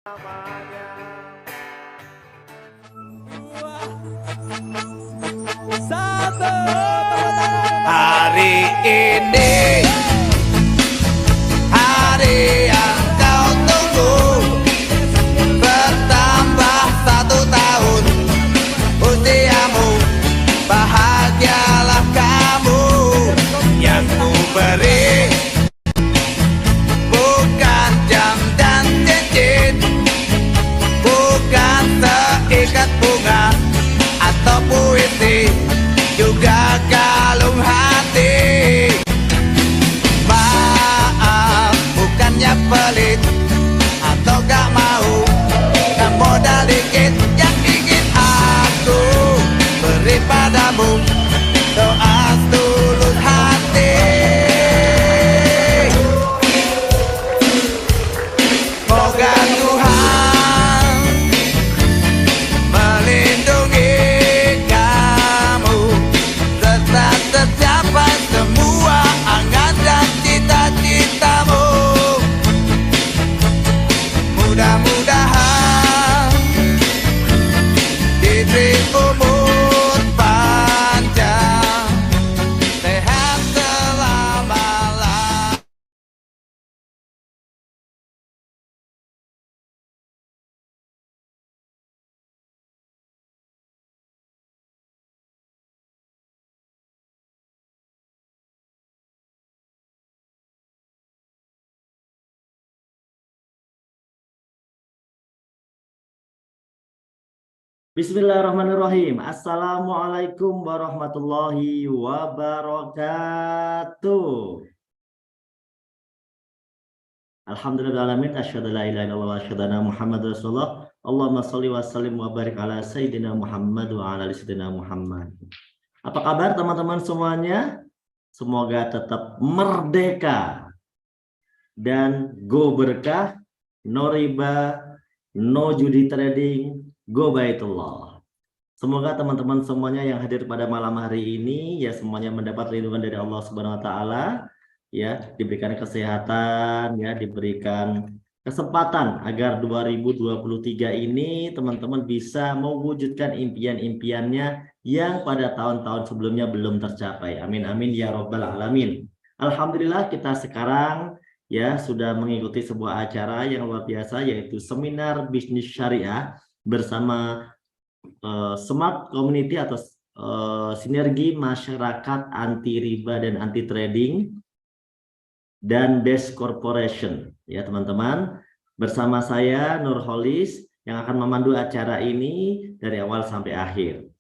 Hari ini hari yang kau tunggu, bertambah 1 tahun usiamu. Bahagialah kamu, yang ku beri bukan jam dan cincin, bukan seikat bunga atau puisi, juga kalung hati. Maaf, bukannya pelit atau gak mau, gak modal dikit yang ingin aku beri padamu, doa tulus hati. Moga Tuhan melindungi kamu, serta tercapai semua angan dan cita-citamu. Mudah-mudahan diberi umur panjang, sehat selama-lamanya. Bismillahirrahmanirrahim. Assalamualaikum warahmatullahi wabarakatuh. Alhamdulillahirrahmanirrahim. Asyhadu an la ilaha illallah wa asyhadu anna Muhammadar Rasulullah. Allahumma sholli wa sallim wa barik ala sayyidina Muhammad wa ala ali sayyidina Muhammad. Apa kabar teman-teman semuanya? Semoga tetap merdeka dan go berkah, no riba, no judi trading, go baitullah. Semoga teman-teman semuanya yang hadir pada malam hari ini ya semuanya mendapat lindungan dari Allah Subhanahu wa taala, ya, diberikan kesehatan, ya, diberikan kesempatan agar 2023 ini teman-teman bisa mewujudkan impian-impiannya yang pada tahun-tahun sebelumnya belum tercapai. Amin amin ya robbal alamin. Alhamdulillah kita sekarang ya sudah mengikuti sebuah acara yang luar biasa, yaitu seminar bisnis syariah bersama Smart Community atau sinergi masyarakat anti riba dan anti trading dan Best Corporation, ya teman-teman, bersama saya Nurholis yang akan memandu acara ini dari awal sampai akhir.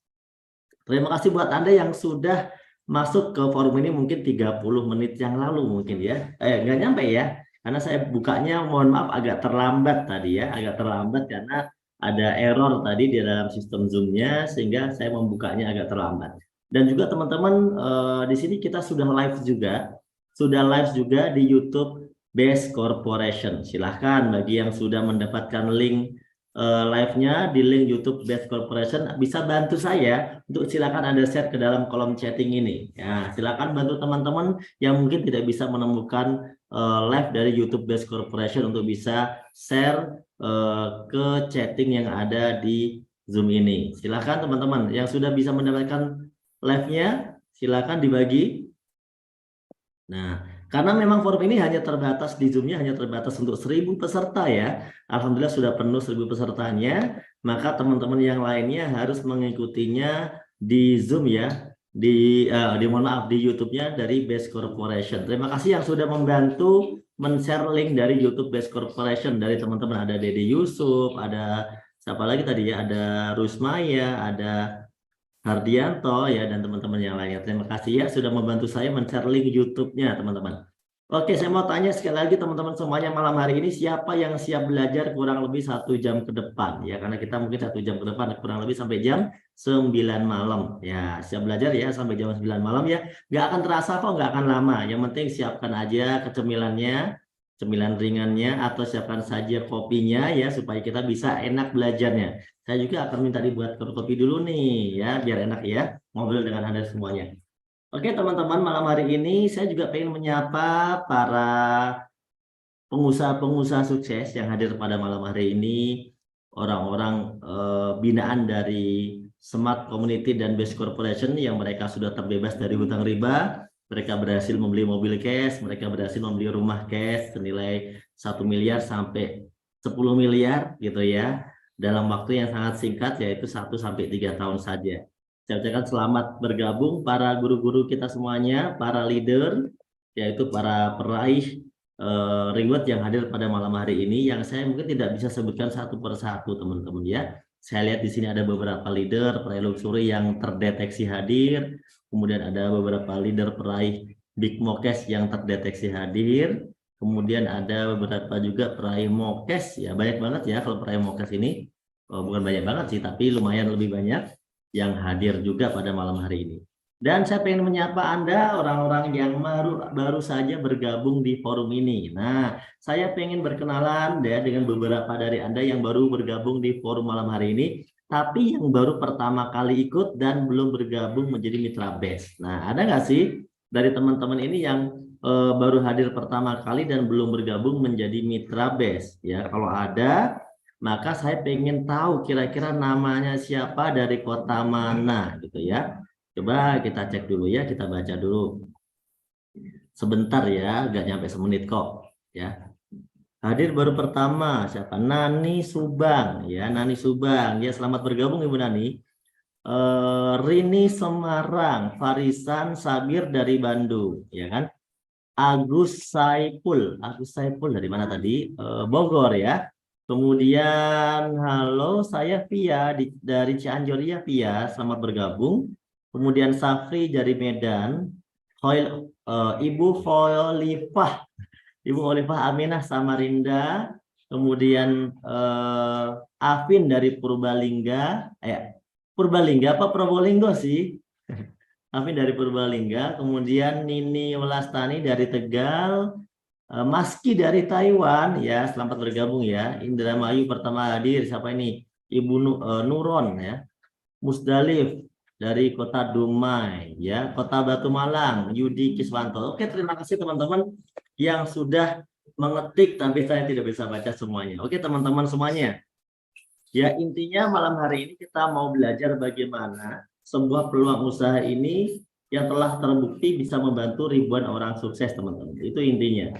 Terima kasih buat Anda yang sudah masuk ke forum ini mungkin 30 menit yang lalu mungkin ya. Nggak nyampe ya, karena saya bukanya mohon maaf agak terlambat tadi ya, agak terlambat karena ada error tadi di dalam sistem Zoom-nya sehingga saya membukanya agak terlambat. Dan juga teman-teman di sini kita sudah live juga di YouTube Best Corporation. Silahkan bagi yang sudah mendapatkan link live-nya di link YouTube Best Corporation, bisa bantu saya untuk silakan Anda share ke dalam kolom chatting ini. Ya, silakan bantu teman-teman yang mungkin tidak bisa menemukan live dari YouTube Best Corporation untuk bisa share ke chatting yang ada di Zoom ini. Silakan teman-teman yang sudah bisa mendapatkan live-nya, silakan dibagi. Nah, karena memang forum ini hanya terbatas di Zoom-nya, hanya terbatas untuk 1000 peserta ya. Alhamdulillah sudah penuh 1000 pesertanya, maka teman-teman yang lainnya harus mengikutinya di Zoom ya, di YouTube-nya dari Best Corporation. Terima kasih yang sudah membantu men-share link dari YouTube Best Corporation. Dari teman-teman ada Dede Yusuf, ada siapa lagi tadi ya, ada Rusmaya, ada Hardianto ya, dan teman-teman yang lainnya. Terima kasih ya sudah membantu saya men-share link YouTube-nya teman-teman. Oke, saya mau tanya sekali lagi teman-teman semuanya malam hari ini, siapa yang siap belajar kurang lebih 1 jam ke depan ya, karena kita mungkin 1 jam ke depan kurang lebih sampai jam 9 malam ya. Siap belajar ya sampai jam 9 malam ya, nggak akan terasa kok, nggak akan lama. Yang penting siapkan aja kecemilannya, cemilan ringannya, atau siapkan saja kopinya ya supaya kita bisa enak belajarnya. Saya juga akan minta dibuat kopi dulu nih ya biar enak ya ngobrol dengan Anda semuanya. Oke teman-teman, malam hari ini saya juga pengen menyapa para pengusaha-pengusaha sukses yang hadir pada malam hari ini, orang-orang binaan dari Smart Community dan Best Corporation yang mereka sudah terbebas dari hutang riba, mereka berhasil membeli mobil cash, mereka berhasil membeli rumah cash senilai 1 miliar sampai 10 miliar gitu ya, dalam waktu yang sangat singkat yaitu 1 sampai 3 tahun saja. Saya ucapkan selamat bergabung para guru-guru kita semuanya, para leader, yaitu para peraih reward yang hadir pada malam hari ini, yang saya mungkin tidak bisa sebutkan satu persatu teman-teman ya. Saya lihat di sini ada beberapa leader peraih luxury yang terdeteksi hadir, kemudian ada beberapa leader peraih Big Mokes yang terdeteksi hadir, kemudian ada beberapa juga peraih Mokes ya, banyak banget ya kalau peraih Mokes ini, bukan banyak banget sih, tapi lumayan lebih banyak yang hadir juga pada malam hari ini. Dan saya pengen menyapa Anda, orang-orang yang baru saja bergabung di forum ini. Nah, saya pengen berkenalan ya dengan beberapa dari Anda yang baru bergabung di forum malam hari ini, tapi yang baru pertama kali ikut dan belum bergabung menjadi mitra BEST. Nah, ada nggak sih dari teman-teman ini yang baru hadir pertama kali dan belum bergabung menjadi mitra BEST? Ya, kalau ada, maka saya pengen tahu kira-kira namanya siapa dari kota mana gitu ya. Coba kita cek dulu ya, kita baca dulu. Sebentar ya, nggak nyampe semenit kok ya. Hadir baru pertama siapa? Nani Subang ya, Nani Subang ya, selamat bergabung Ibu Nani. Rini Semarang, Farisan Sabir dari Bandung ya kan. Agus Saipul dari mana tadi? Bogor ya. Kemudian halo, saya Via dari Cianjur ya Via, selamat bergabung. Kemudian Safri dari Medan, Ibu Kholifah Aminah Samarinda, kemudian Afin dari Purbalingga, Purbalingga apa Probolinggo sih? Afin dari Purbalingga, kemudian Nini Welastani dari Tegal, Maski dari Taiwan ya, selamat bergabung ya. Indramayu pertama hadir, siapa ini? Ibu Nuron ya. Musdalif dari Kota Dumai ya, Kota Batu Malang, Yudi Kiswanto. Oke, terima kasih teman-teman yang sudah mengetik, tapi saya tidak bisa baca semuanya. Oke teman-teman semuanya, ya intinya malam hari ini kita mau belajar bagaimana sebuah peluang usaha ini yang telah terbukti bisa membantu ribuan orang sukses teman-teman. Itu intinya.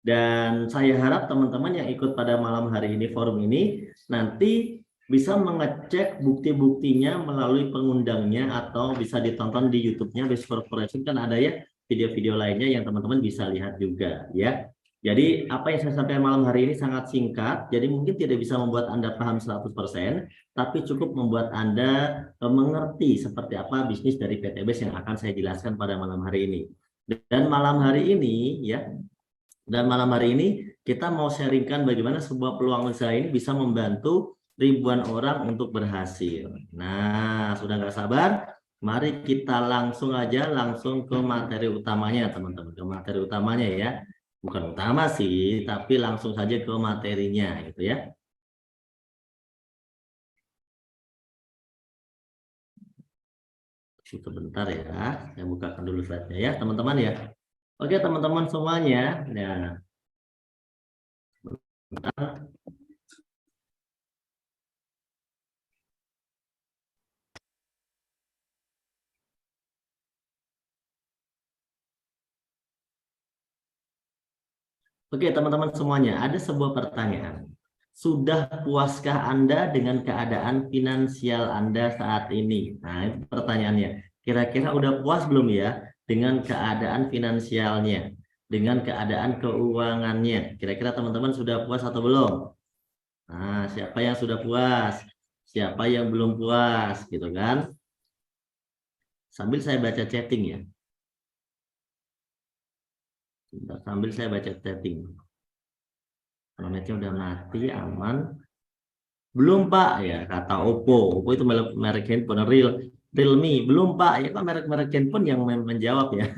Dan saya harap teman-teman yang ikut pada malam hari ini forum ini nanti bisa mengecek bukti-buktinya melalui pengundangnya atau bisa ditonton di YouTube-nya Best Corporation, kan ada ya video-video lainnya yang teman-teman bisa lihat juga ya. Jadi apa yang saya sampaikan malam hari ini sangat singkat, jadi mungkin tidak bisa membuat Anda paham 100%, tapi cukup membuat Anda mengerti seperti apa bisnis dari PT BEST yang akan saya jelaskan pada malam hari ini. Dan malam hari ini ya, kita mau sharingkan bagaimana sebuah peluang usaha ini bisa membantu ribuan orang untuk berhasil. Nah, sudah nggak sabar, mari kita langsung ke materi utamanya teman-teman. Ke materi utamanya ya, bukan utama sih, tapi langsung saja ke materinya gitu ya. Sebentar ya, saya bukakan dulu slide-nya ya teman-teman ya. Oke teman-teman semuanya, nah, sebentar. Oke teman-teman semuanya, ada sebuah pertanyaan. Sudah puaskah Anda dengan keadaan finansial Anda saat ini? Nah itu pertanyaannya. Kira-kira udah puas belum ya dengan keadaan finansialnya? Dengan keadaan keuangannya? Kira-kira teman-teman sudah puas atau belum? Nah siapa yang sudah puas? Siapa yang belum puas? Gitu kan? Sambil saya baca chatting ya. Sambil saya baca chatting. Netnya udah mati, aman. Belum Pak, ya kata Oppo. Oppo itu merek handphone, Realme. Belum Pak, ya kan merek handphone yang menjawab ya.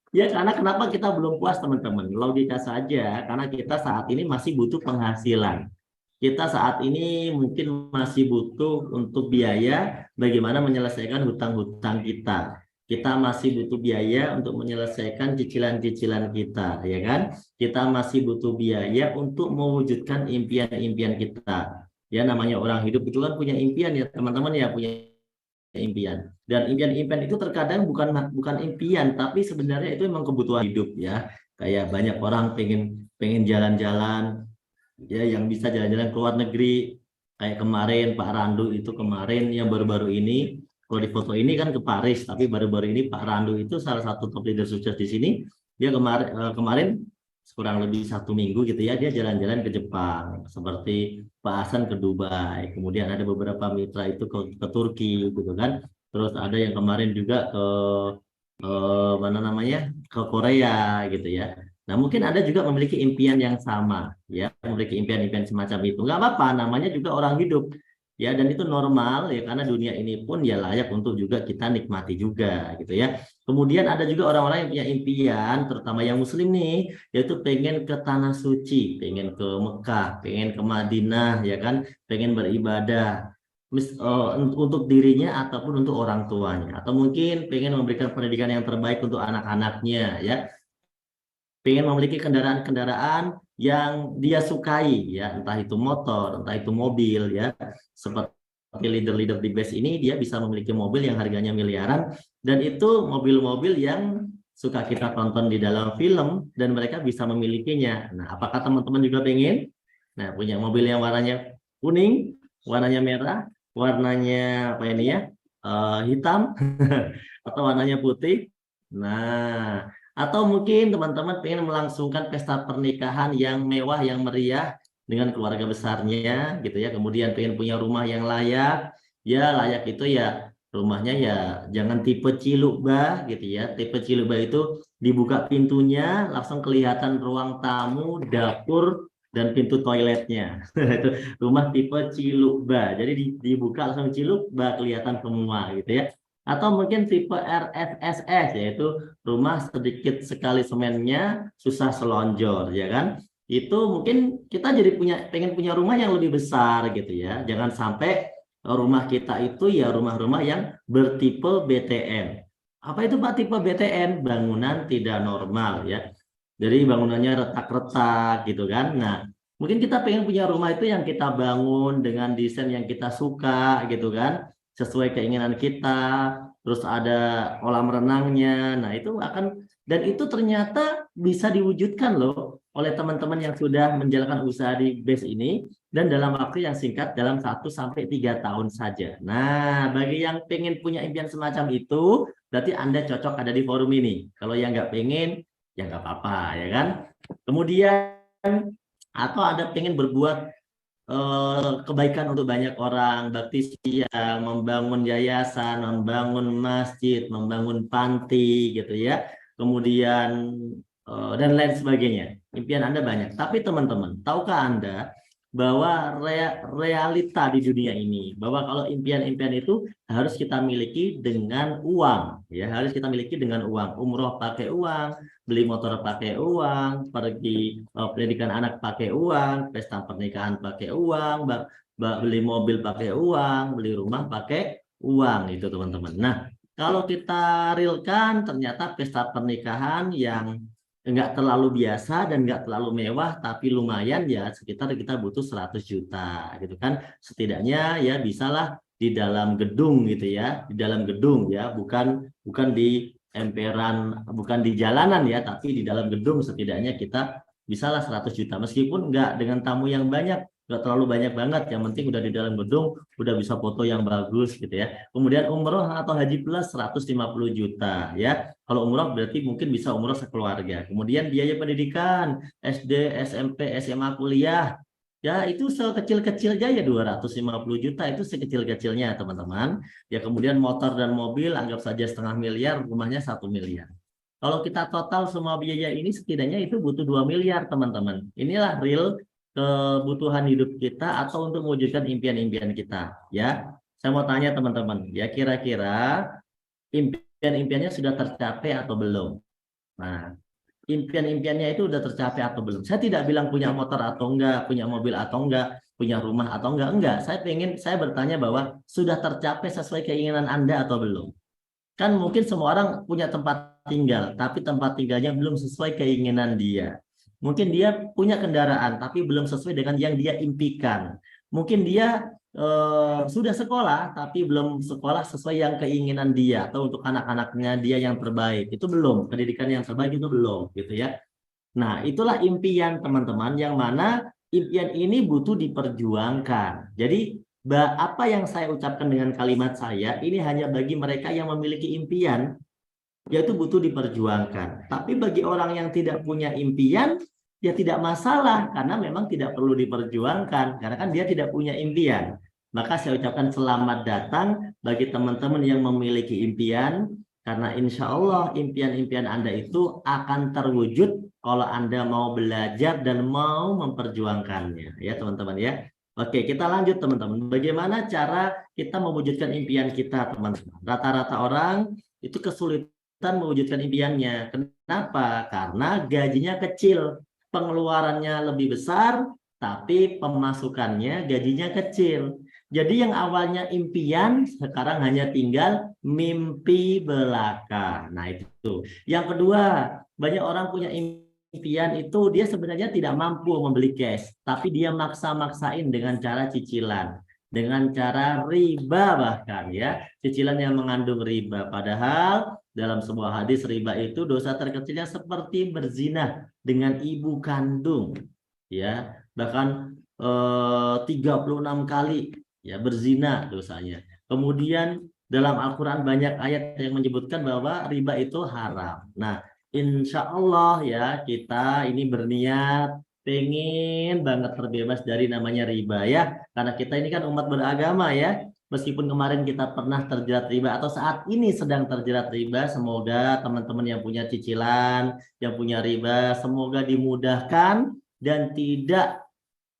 Ya karena kenapa kita belum puas teman-teman? Logika saja, karena kita saat ini masih butuh penghasilan. Kita saat ini mungkin masih butuh untuk biaya bagaimana menyelesaikan hutang-hutang kita. Kita masih butuh biaya untuk menyelesaikan cicilan-cicilan kita, ya kan? Kita masih butuh biaya untuk mewujudkan impian-impian kita. Ya, namanya orang hidup itu kan punya impian ya, teman-teman ya, punya impian. Dan impian-impian itu terkadang bukan bukan impian, tapi sebenarnya itu memang kebutuhan hidup ya. Kayak banyak orang pengen pengen jalan-jalan, ya yang bisa jalan-jalan ke luar negeri. Kayak kemarin Pak Randu itu kemarin yang baru-baru ini, kalau di foto ini kan ke Paris, tapi baru-baru ini Pak Randu itu salah satu top leader sukses di sini. Dia kemarin kurang lebih 1 minggu gitu ya, dia jalan-jalan ke Jepang, seperti Pak Hasan ke Dubai, kemudian ada beberapa mitra itu ke Turki gitu kan. Terus ada yang kemarin juga ke mana namanya, ke Korea gitu ya. Nah, mungkin ada juga memiliki impian yang sama, ya, memiliki impian-impian semacam itu. Nggak apa-apa, namanya juga orang hidup, ya, dan itu normal, ya, karena dunia ini pun ya layak untuk juga kita nikmati juga, gitu ya. Kemudian ada juga orang-orang yang punya impian, terutama yang Muslim nih, yaitu pengen ke tanah suci, pengen ke Mekah, pengen ke Madinah, ya kan, pengen beribadah untuk dirinya ataupun untuk orang tuanya, atau mungkin pengen memberikan pendidikan yang terbaik untuk anak-anaknya, ya, pengen memiliki kendaraan-kendaraan yang dia sukai, ya, entah itu motor, entah itu mobil, ya, seperti leader-leader di BES ini, dia bisa memiliki mobil yang harganya miliaran, dan itu mobil-mobil yang suka kita tonton di dalam film, dan mereka bisa memilikinya. Nah, apakah teman-teman juga pengen? Nah, punya mobil yang warnanya kuning, warnanya merah, warnanya apa ini ya, hitam, atau warnanya putih. Nah, atau mungkin teman-teman pengen melangsungkan pesta pernikahan yang mewah, yang meriah dengan keluarga besarnya, gitu ya. Kemudian pengen punya rumah yang layak, ya layak itu ya rumahnya ya jangan tipe cilukba, gitu ya. Tipe cilukba itu dibuka pintunya, langsung kelihatan ruang tamu, dapur, dan pintu toiletnya. Itu rumah tipe cilukba. Jadi dibuka langsung cilukba kelihatan semua, gitu ya. Atau mungkin tipe RSSS, yaitu rumah sedikit sekali semennya, susah selonjor, ya kan? Itu mungkin kita jadi pengen punya rumah yang lebih besar gitu ya. Jangan sampai rumah kita itu ya rumah-rumah yang bertipe BTN. Apa itu Pak tipe BTN? Bangunan tidak normal ya. Jadi bangunannya retak-retak gitu kan. Nah, mungkin kita pengen punya rumah itu yang kita bangun dengan desain yang kita suka gitu kan, sesuai keinginan kita, terus ada kolam renangnya. Nah, itu akan, dan itu ternyata bisa diwujudkan loh oleh teman-teman yang sudah menjalankan usaha di BES ini, dan dalam waktu yang singkat, dalam 1 sampai 3 tahun saja. Nah, bagi yang pengen punya impian semacam itu, berarti Anda cocok ada di forum ini. Kalau yang nggak pengen, ya nggak apa-apa, ya kan? Kemudian, atau ada pengen berbuat kebaikan untuk banyak orang, bakti sosial, membangun yayasan, membangun masjid, membangun panti, gitu ya. Kemudian dan lain sebagainya. Impian Anda banyak. Tapi teman-teman, tahukah Anda bahwa realita di dunia ini, bahwa kalau impian-impian itu harus kita miliki dengan uang, ya, harus kita miliki dengan uang. Umroh pakai uang, beli motor pakai uang, pergi pendidikan anak pakai uang, pesta pernikahan pakai uang, beli mobil pakai uang, beli rumah pakai uang, itu teman-teman. Nah, kalau kita realkan, ternyata pesta pernikahan yang nggak terlalu biasa dan nggak terlalu mewah, tapi lumayan ya, sekitar kita butuh 100 juta gitu kan. Setidaknya ya bisalah di dalam gedung gitu ya, di dalam gedung ya, bukan di emperan, bukan di jalanan ya, tapi di dalam gedung setidaknya kita bisalah 100 juta. Meskipun nggak dengan tamu yang banyak, nggak terlalu banyak banget, yang penting udah di dalam gedung, udah bisa foto yang bagus gitu ya. Kemudian umroh atau haji plus 150 juta ya. Kalau umroh berarti mungkin bisa umroh sekeluarga. Kemudian biaya pendidikan SD, SMP, SMA, kuliah, ya itu sekecil-kecilnya ya 250 juta, itu sekecil-kecilnya teman-teman. Ya kemudian motor dan mobil anggap saja 0,5 miliar, rumahnya 1 miliar. Kalau kita total semua biaya ini setidaknya itu butuh 2 miliar teman-teman. Inilah real kebutuhan hidup kita atau untuk mewujudkan impian-impian kita. Ya, saya mau tanya teman-teman, ya kira-kira impian-impiannya sudah tercapai atau belum? Nah, impian-impiannya itu sudah tercapai atau belum? Saya tidak bilang punya motor atau enggak, punya mobil atau enggak, punya rumah atau enggak. Saya bertanya bahwa sudah tercapai sesuai keinginan Anda atau belum? Kan mungkin semua orang punya tempat tinggal, tapi tempat tinggalnya belum sesuai keinginan dia. Mungkin dia punya kendaraan, tapi belum sesuai dengan yang dia impikan. Mungkin dia sudah sekolah, tapi belum sekolah sesuai yang keinginan dia atau untuk anak-anaknya dia yang terbaik. Itu belum, pendidikan yang terbaik itu belum, gitu ya. Nah, itulah impian teman-teman yang mana impian ini butuh diperjuangkan. Jadi, apa yang saya ucapkan dengan kalimat saya ini hanya bagi mereka yang memiliki impian, yaitu butuh diperjuangkan. Tapi bagi orang yang tidak punya impian, ya tidak masalah karena memang tidak perlu diperjuangkan karena kan dia tidak punya impian. Maka saya ucapkan selamat datang bagi teman-teman yang memiliki impian, karena insya Allah impian-impian Anda itu akan terwujud kalau Anda mau belajar dan mau memperjuangkannya, ya teman-teman ya. Oke, kita lanjut teman-teman. Bagaimana cara kita mewujudkan impian kita, teman-teman? Rata-rata orang itu kesulitan mewujudkan impiannya. Kenapa? Karena gajinya kecil, pengeluarannya lebih besar, tapi pemasukannya gajinya kecil. Jadi yang awalnya impian sekarang hanya tinggal mimpi belaka. Nah itu. Yang kedua, banyak orang punya impian itu dia sebenarnya tidak mampu membeli cash, tapi dia maksa-maksain dengan cara cicilan, dengan cara riba bahkan ya, cicilan yang mengandung riba. Padahal dalam sebuah hadis riba itu dosa terkecilnya seperti berzina dengan ibu kandung, ya bahkan 36 kali ya berzina dosanya. Kemudian dalam Al-Quran banyak ayat yang menyebutkan bahwa riba itu haram. Nah, insya Allah ya kita ini berniat pengen banget terbebas dari namanya riba ya. Karena kita ini kan umat beragama ya. Meskipun kemarin kita pernah terjerat riba atau saat ini sedang terjerat riba, semoga teman-teman yang punya cicilan, yang punya riba, semoga dimudahkan dan tidak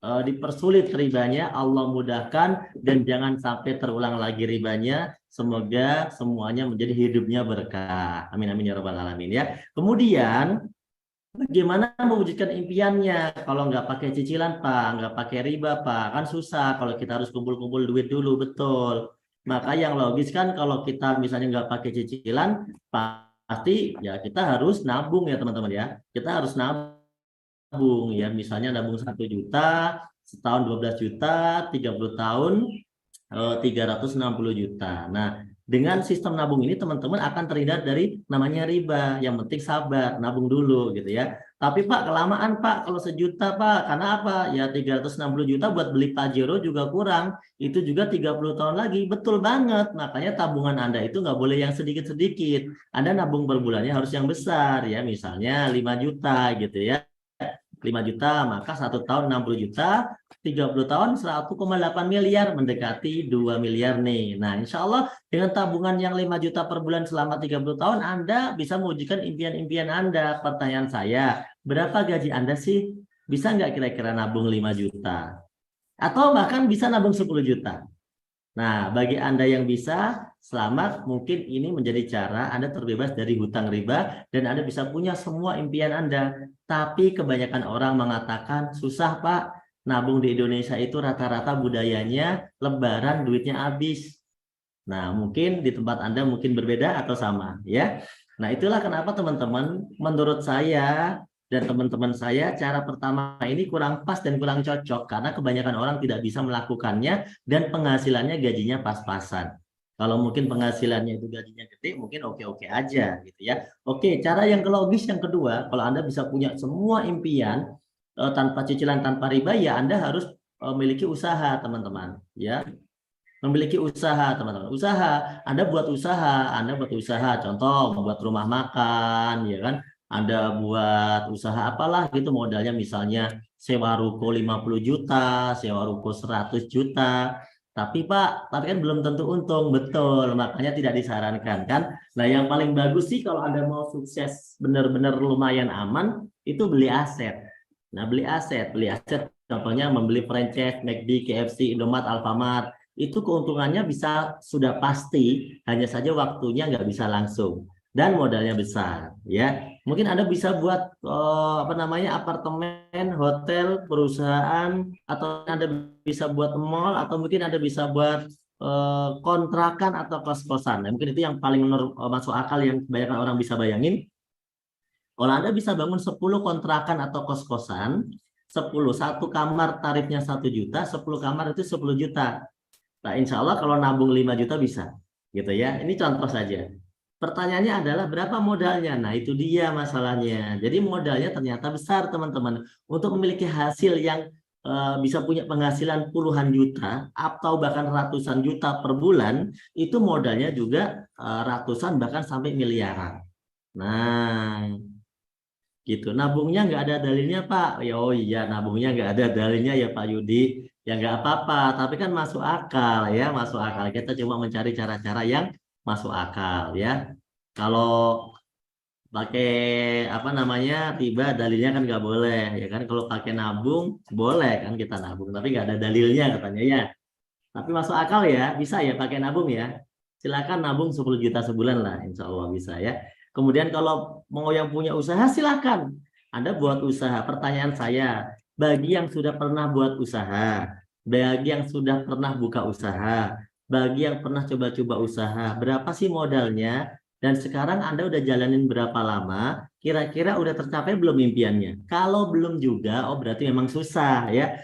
dipersulit ribanya, Allah mudahkan dan jangan sampai terulang lagi ribanya. Semoga semuanya menjadi hidupnya berkah. Amin amin ya rabbal alamin ya. Kemudian bagaimana mewujudkan impiannya? Kalau nggak pakai cicilan Pak, nggak pakai riba Pak, kan susah. Kalau kita harus kumpul-kumpul duit dulu, betul. Maka yang logis kan kalau kita misalnya nggak pakai cicilan, pasti ya kita harus nabung ya teman-teman ya. Kita harus nabung ya, misalnya nabung 1 juta, setahun 12 juta, 30 tahun 360 juta. Nah, dengan sistem nabung ini teman-teman akan terhindar dari namanya riba. Yang penting sabar, nabung dulu gitu ya. Tapi Pak, kelamaan Pak kalau 1 juta Pak. Karena apa? Ya 360 juta buat beli Pajero juga kurang. Itu juga 30 tahun lagi. Betul banget. Makanya tabungan Anda itu nggak boleh yang sedikit-sedikit. Anda nabung per bulannya harus yang besar ya. Misalnya 5 juta gitu ya. 5 juta, maka 1 tahun 60 juta, 30 tahun 1,8 miliar, mendekati 2 miliar nih. Nah, insya Allah dengan tabungan yang 5 juta per bulan selama 30 tahun, Anda bisa mewujudkan impian-impian Anda. Pertanyaan saya, berapa gaji Anda sih? Bisa nggak kira-kira nabung 5 juta? Atau bahkan bisa nabung 10 juta? Nah, bagi Anda yang bisa, selamat. Mungkin ini menjadi cara Anda terbebas dari hutang riba dan Anda bisa punya semua impian Anda. Tapi kebanyakan orang mengatakan, susah Pak, nabung di Indonesia itu rata-rata budayanya lebaran duitnya habis. Nah, mungkin di tempat Anda mungkin berbeda atau sama, ya. Nah, itulah kenapa teman-teman, menurut saya dan teman-teman saya, cara pertama ini kurang pas dan kurang cocok karena kebanyakan orang tidak bisa melakukannya dan penghasilannya gajinya pas-pasan. Kalau mungkin penghasilannya itu gajinya gede, mungkin oke-oke aja gitu ya. Oke, cara yang logis yang kedua, kalau Anda bisa punya semua impian tanpa cicilan, tanpa riba, ya Anda harus memiliki usaha, teman-teman, ya. Memiliki usaha, teman-teman. Usaha, Anda buat usaha, contoh buat rumah makan, ya kan? Anda buat usaha apalah gitu, modalnya misalnya sewa ruko 50 juta, sewa ruko 100 juta. Tapi Pak, tapi kan belum tentu untung, betul. Makanya tidak disarankan kan. Nah, yang paling bagus sih kalau Anda mau sukses benar-benar lumayan aman, itu beli aset. Nah, beli aset contohnya membeli franchise McD, KFC, Indomaret, Alfamart. Itu keuntungannya bisa sudah pasti, hanya saja waktunya nggak bisa langsung dan modalnya besar ya. Mungkin Anda bisa buat apartemen, hotel, perusahaan, atau Anda bisa buat mall, atau mungkin Anda bisa buat kontrakan atau kos-kosan. Nah, mungkin itu yang paling masuk akal yang kebanyakan orang bisa bayangin. Kalau Anda bisa bangun 10 kontrakan atau kos-kosan, 10, satu kamar tarifnya 1 juta, 10 kamar itu 10 juta. Nah, insya Allah kalau nabung 5 juta bisa. Gitu ya. Ini contoh saja. Pertanyaannya adalah berapa modalnya? Nah, itu dia masalahnya. Jadi modalnya ternyata besar, teman-teman. Untuk memiliki hasil yang bisa punya penghasilan puluhan juta atau bahkan ratusan juta per bulan, itu modalnya juga ratusan bahkan sampai miliaran. Nah, gitu. Nabungnya nggak ada dalilnya, Pak. Ya, oh iya, nabungnya nggak ada dalilnya ya, Pak Yudi. Ya nggak apa-apa, tapi kan masuk akal ya, masuk akal. Kita cuma mencari cara-cara yang masuk akal ya. Kalau pakai apa namanya tiba dalilnya kan nggak boleh ya kan. Kalau pakai nabung boleh kan kita nabung, tapi nggak ada dalilnya katanya ya. Tapi masuk akal ya, bisa ya pakai nabung ya. Silakan nabung 10 juta sebulan lah, insya Allah bisa ya. Kemudian kalau mau yang punya usaha silakan. Anda buat usaha. Pertanyaan saya, bagi yang sudah pernah buat usaha, bagi yang sudah pernah buka usaha, bagi yang pernah coba-coba usaha, berapa sih modalnya? Dan sekarang Anda udah jalanin berapa lama? Kira-kira udah tercapai belum impiannya? Kalau belum juga, oh berarti memang susah ya.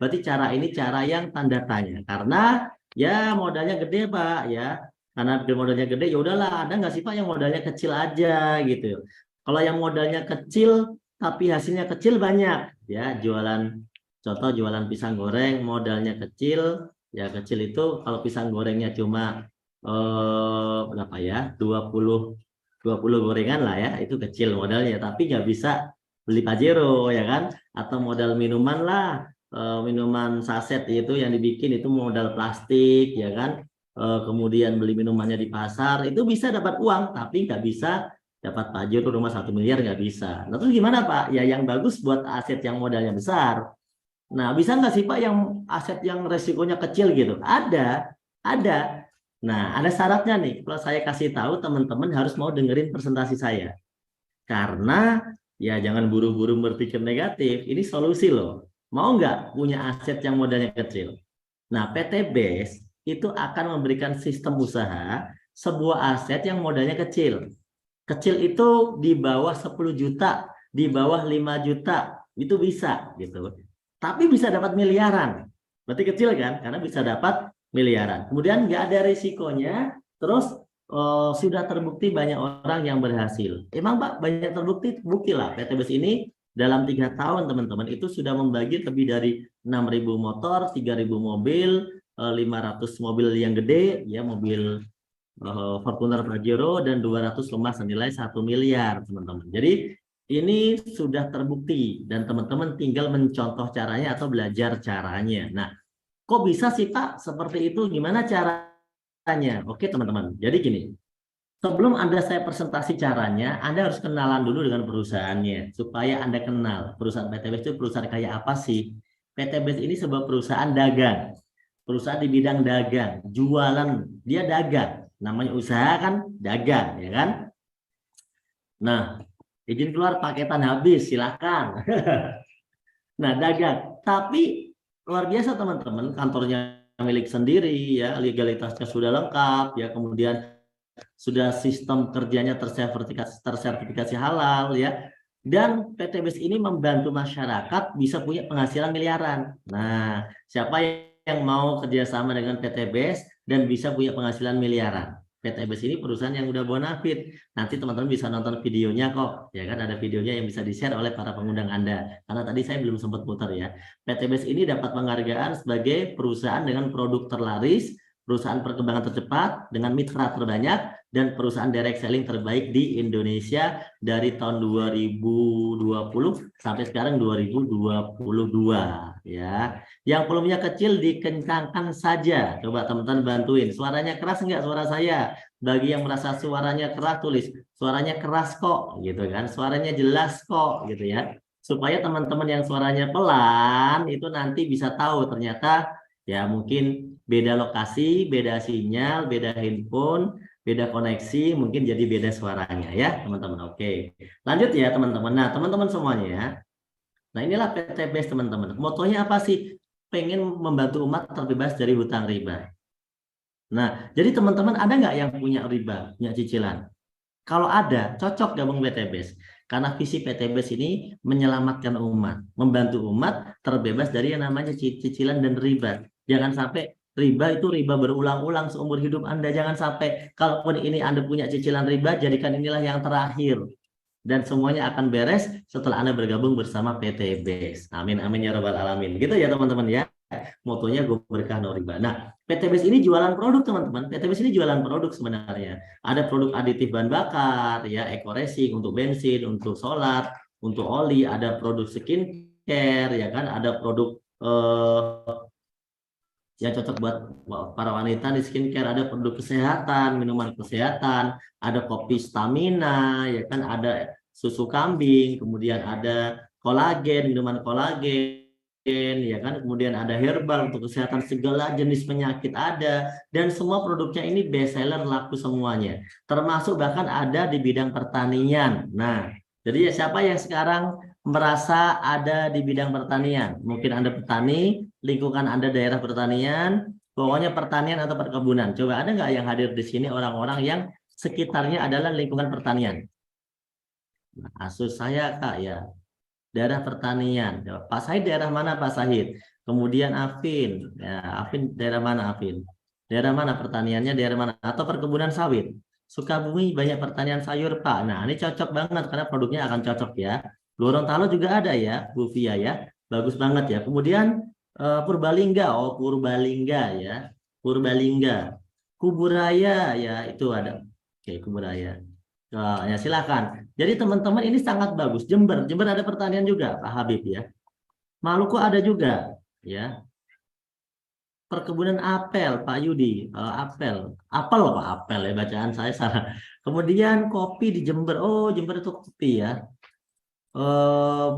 Berarti cara ini cara yang tanda tanya. Karena ya modalnya gede Pak ya. Karena modalnya gede ya udahlah, ada nggak sih Pak yang modalnya kecil aja gitu. Kalau yang modalnya kecil tapi hasilnya kecil banyak ya, contoh jualan pisang goreng modalnya kecil, ya kecil itu kalau pisang gorengnya cuma berapa ya? 20 gorengan lah ya, itu kecil modalnya, tapi nggak bisa beli Pajero ya kan, atau modal minuman lah, minuman saset itu yang dibikin itu modal plastik ya kan. Kemudian beli minumannya di pasar itu bisa dapat uang, tapi nggak bisa dapat Pajero rumah 1 miliar, nggak bisa. Nah terus gimana Pak? Ya yang bagus buat aset yang modalnya besar. Nah bisa nggak sih Pak yang aset yang resikonya kecil gitu? Ada. Nah ada syaratnya nih. Kalau saya kasih tahu teman-teman harus mau dengerin presentasi saya. Karena ya jangan buru-buru berpikir negatif. Ini solusi loh. Mau nggak punya aset yang modalnya kecil? Nah, PT BES itu akan memberikan sistem usaha sebuah aset yang modalnya kecil. Kecil itu di bawah 10 juta, di bawah 5 juta, itu bisa gitu. Tapi bisa dapat miliaran. Berarti kecil kan? Karena bisa dapat miliaran. Kemudian nggak ada risikonya, terus sudah terbukti banyak orang yang berhasil. Emang Pak banyak terbukti? Bukti lah. PT BES ini dalam 3 tahun teman-teman itu sudah membagi lebih dari 6.000 motor, 3.000 mobil, 500 mobil yang gede, ya mobil Fortuner Pajero, dan 200 rumah senilai 1 miliar teman-teman. Jadi ini sudah terbukti dan teman-teman tinggal mencontoh caranya atau belajar caranya. Nah, kok bisa sih Pak seperti itu? Gimana caranya? Oke teman-teman, jadi gini. Sebelum saya presentasi caranya, Anda harus kenalan dulu dengan perusahaannya, supaya Anda kenal perusahaan PT BES itu perusahaan kayak apa sih. PT BES ini sebuah perusahaan dagang, perusahaan di bidang dagang, jualan, dia dagang, namanya usaha kan dagang, ya kan? Nah, izin keluar paketan habis, silakan. Nah, dagang, tapi luar biasa teman-teman, kantornya milik sendiri, ya legalitasnya sudah lengkap, ya kemudian sudah sistem kerjanya tersertifikasi halal ya, dan PT BES ini membantu masyarakat bisa punya penghasilan miliaran. Nah, siapa yang mau kerjasama dengan PT BES dan bisa punya penghasilan miliaran? PT BES ini perusahaan yang udah bonafit. Nanti teman-teman bisa nonton videonya kok, ya kan, ada videonya yang bisa di-share oleh para pengundang Anda. Karena tadi saya belum sempat putar ya. PT BES ini dapat penghargaan sebagai perusahaan dengan produk terlaris, perusahaan perkembangan tercepat dengan mitra terbanyak, dan perusahaan direct selling terbaik di Indonesia dari tahun 2020 sampai sekarang 2022 ya. Yang volumenya kecil dikencangkan saja. Coba teman-teman bantuin. Suaranya keras enggak suara saya? Bagi yang merasa suaranya keras tulis suaranya keras kok gitu kan. Suaranya jelas kok gitu ya. Supaya teman-teman yang suaranya pelan itu nanti bisa tahu ternyata ya mungkin beda lokasi, beda sinyal, beda handphone, beda koneksi, mungkin jadi beda suaranya ya teman-teman. Oke, lanjut ya teman-teman. Nah teman-teman semuanya, nah inilah PT BES teman-teman. Motonya apa sih? Pengen membantu umat terbebas dari hutang riba. Nah, jadi teman-teman ada nggak yang punya riba, punya cicilan? Kalau ada, cocok gabung PTBS. Karena visi PTBS ini menyelamatkan umat, membantu umat terbebas dari yang namanya cicilan dan riba. Jangan sampai riba itu riba berulang-ulang seumur hidup Anda. Jangan sampai, kalaupun ini Anda punya cicilan riba, jadikan inilah yang terakhir. Dan semuanya akan beres setelah Anda bergabung bersama PTBS. Amin, amin ya rabbal alamin. Gitu ya teman-teman ya. Motonya gue berkah no riba. Nah, PTBS ini jualan produk teman-teman. PTBS ini jualan produk sebenarnya. Ada produk aditif bahan bakar, ya, eco racing untuk bensin, untuk solar, untuk oli. Ada produk skincare, ya kan. Ada produk yang cocok buat para wanita di skincare. Ada produk kesehatan, minuman kesehatan. Ada kopi stamina, ya kan. Ada susu kambing, kemudian ada kolagen, minuman kolagen, ya kan, kemudian ada herbal untuk kesehatan, segala jenis penyakit ada, dan semua produknya ini best seller, laku semuanya, termasuk bahkan ada di bidang pertanian. Nah, jadi ya siapa yang sekarang merasa ada di bidang pertanian? Mungkin Anda petani, lingkungan Anda daerah pertanian, pokoknya pertanian atau perkebunan. Coba ada nggak yang hadir di sini orang-orang yang sekitarnya adalah lingkungan pertanian? Nah, kasus saya Kak ya, daerah pertanian. Pak Sahid daerah mana Pak Sahid? Kemudian Afin, ya Afin daerah mana Afin? Daerah mana pertaniannya? Daerah mana? Atau perkebunan sawit? Sukabumi banyak pertanian sayur Pak. Nah ini cocok banget karena produknya akan cocok ya. Gorontalo juga ada ya, Bu Fia ya, bagus banget ya. Kemudian Purbalingga, oh Purbalingga ya, Purbalingga, Kuburaya ya itu ada. Oke Kuburaya. Ya silakan. Jadi teman-teman ini sangat bagus. Jember ada pertanian juga, Pak Habib ya. Maluku ada juga, ya. Perkebunan apel, Pak Yudi, apel Pak, apel ya bacaan saya salah. Kemudian kopi di Jember. Oh, Jember itu kopi ya.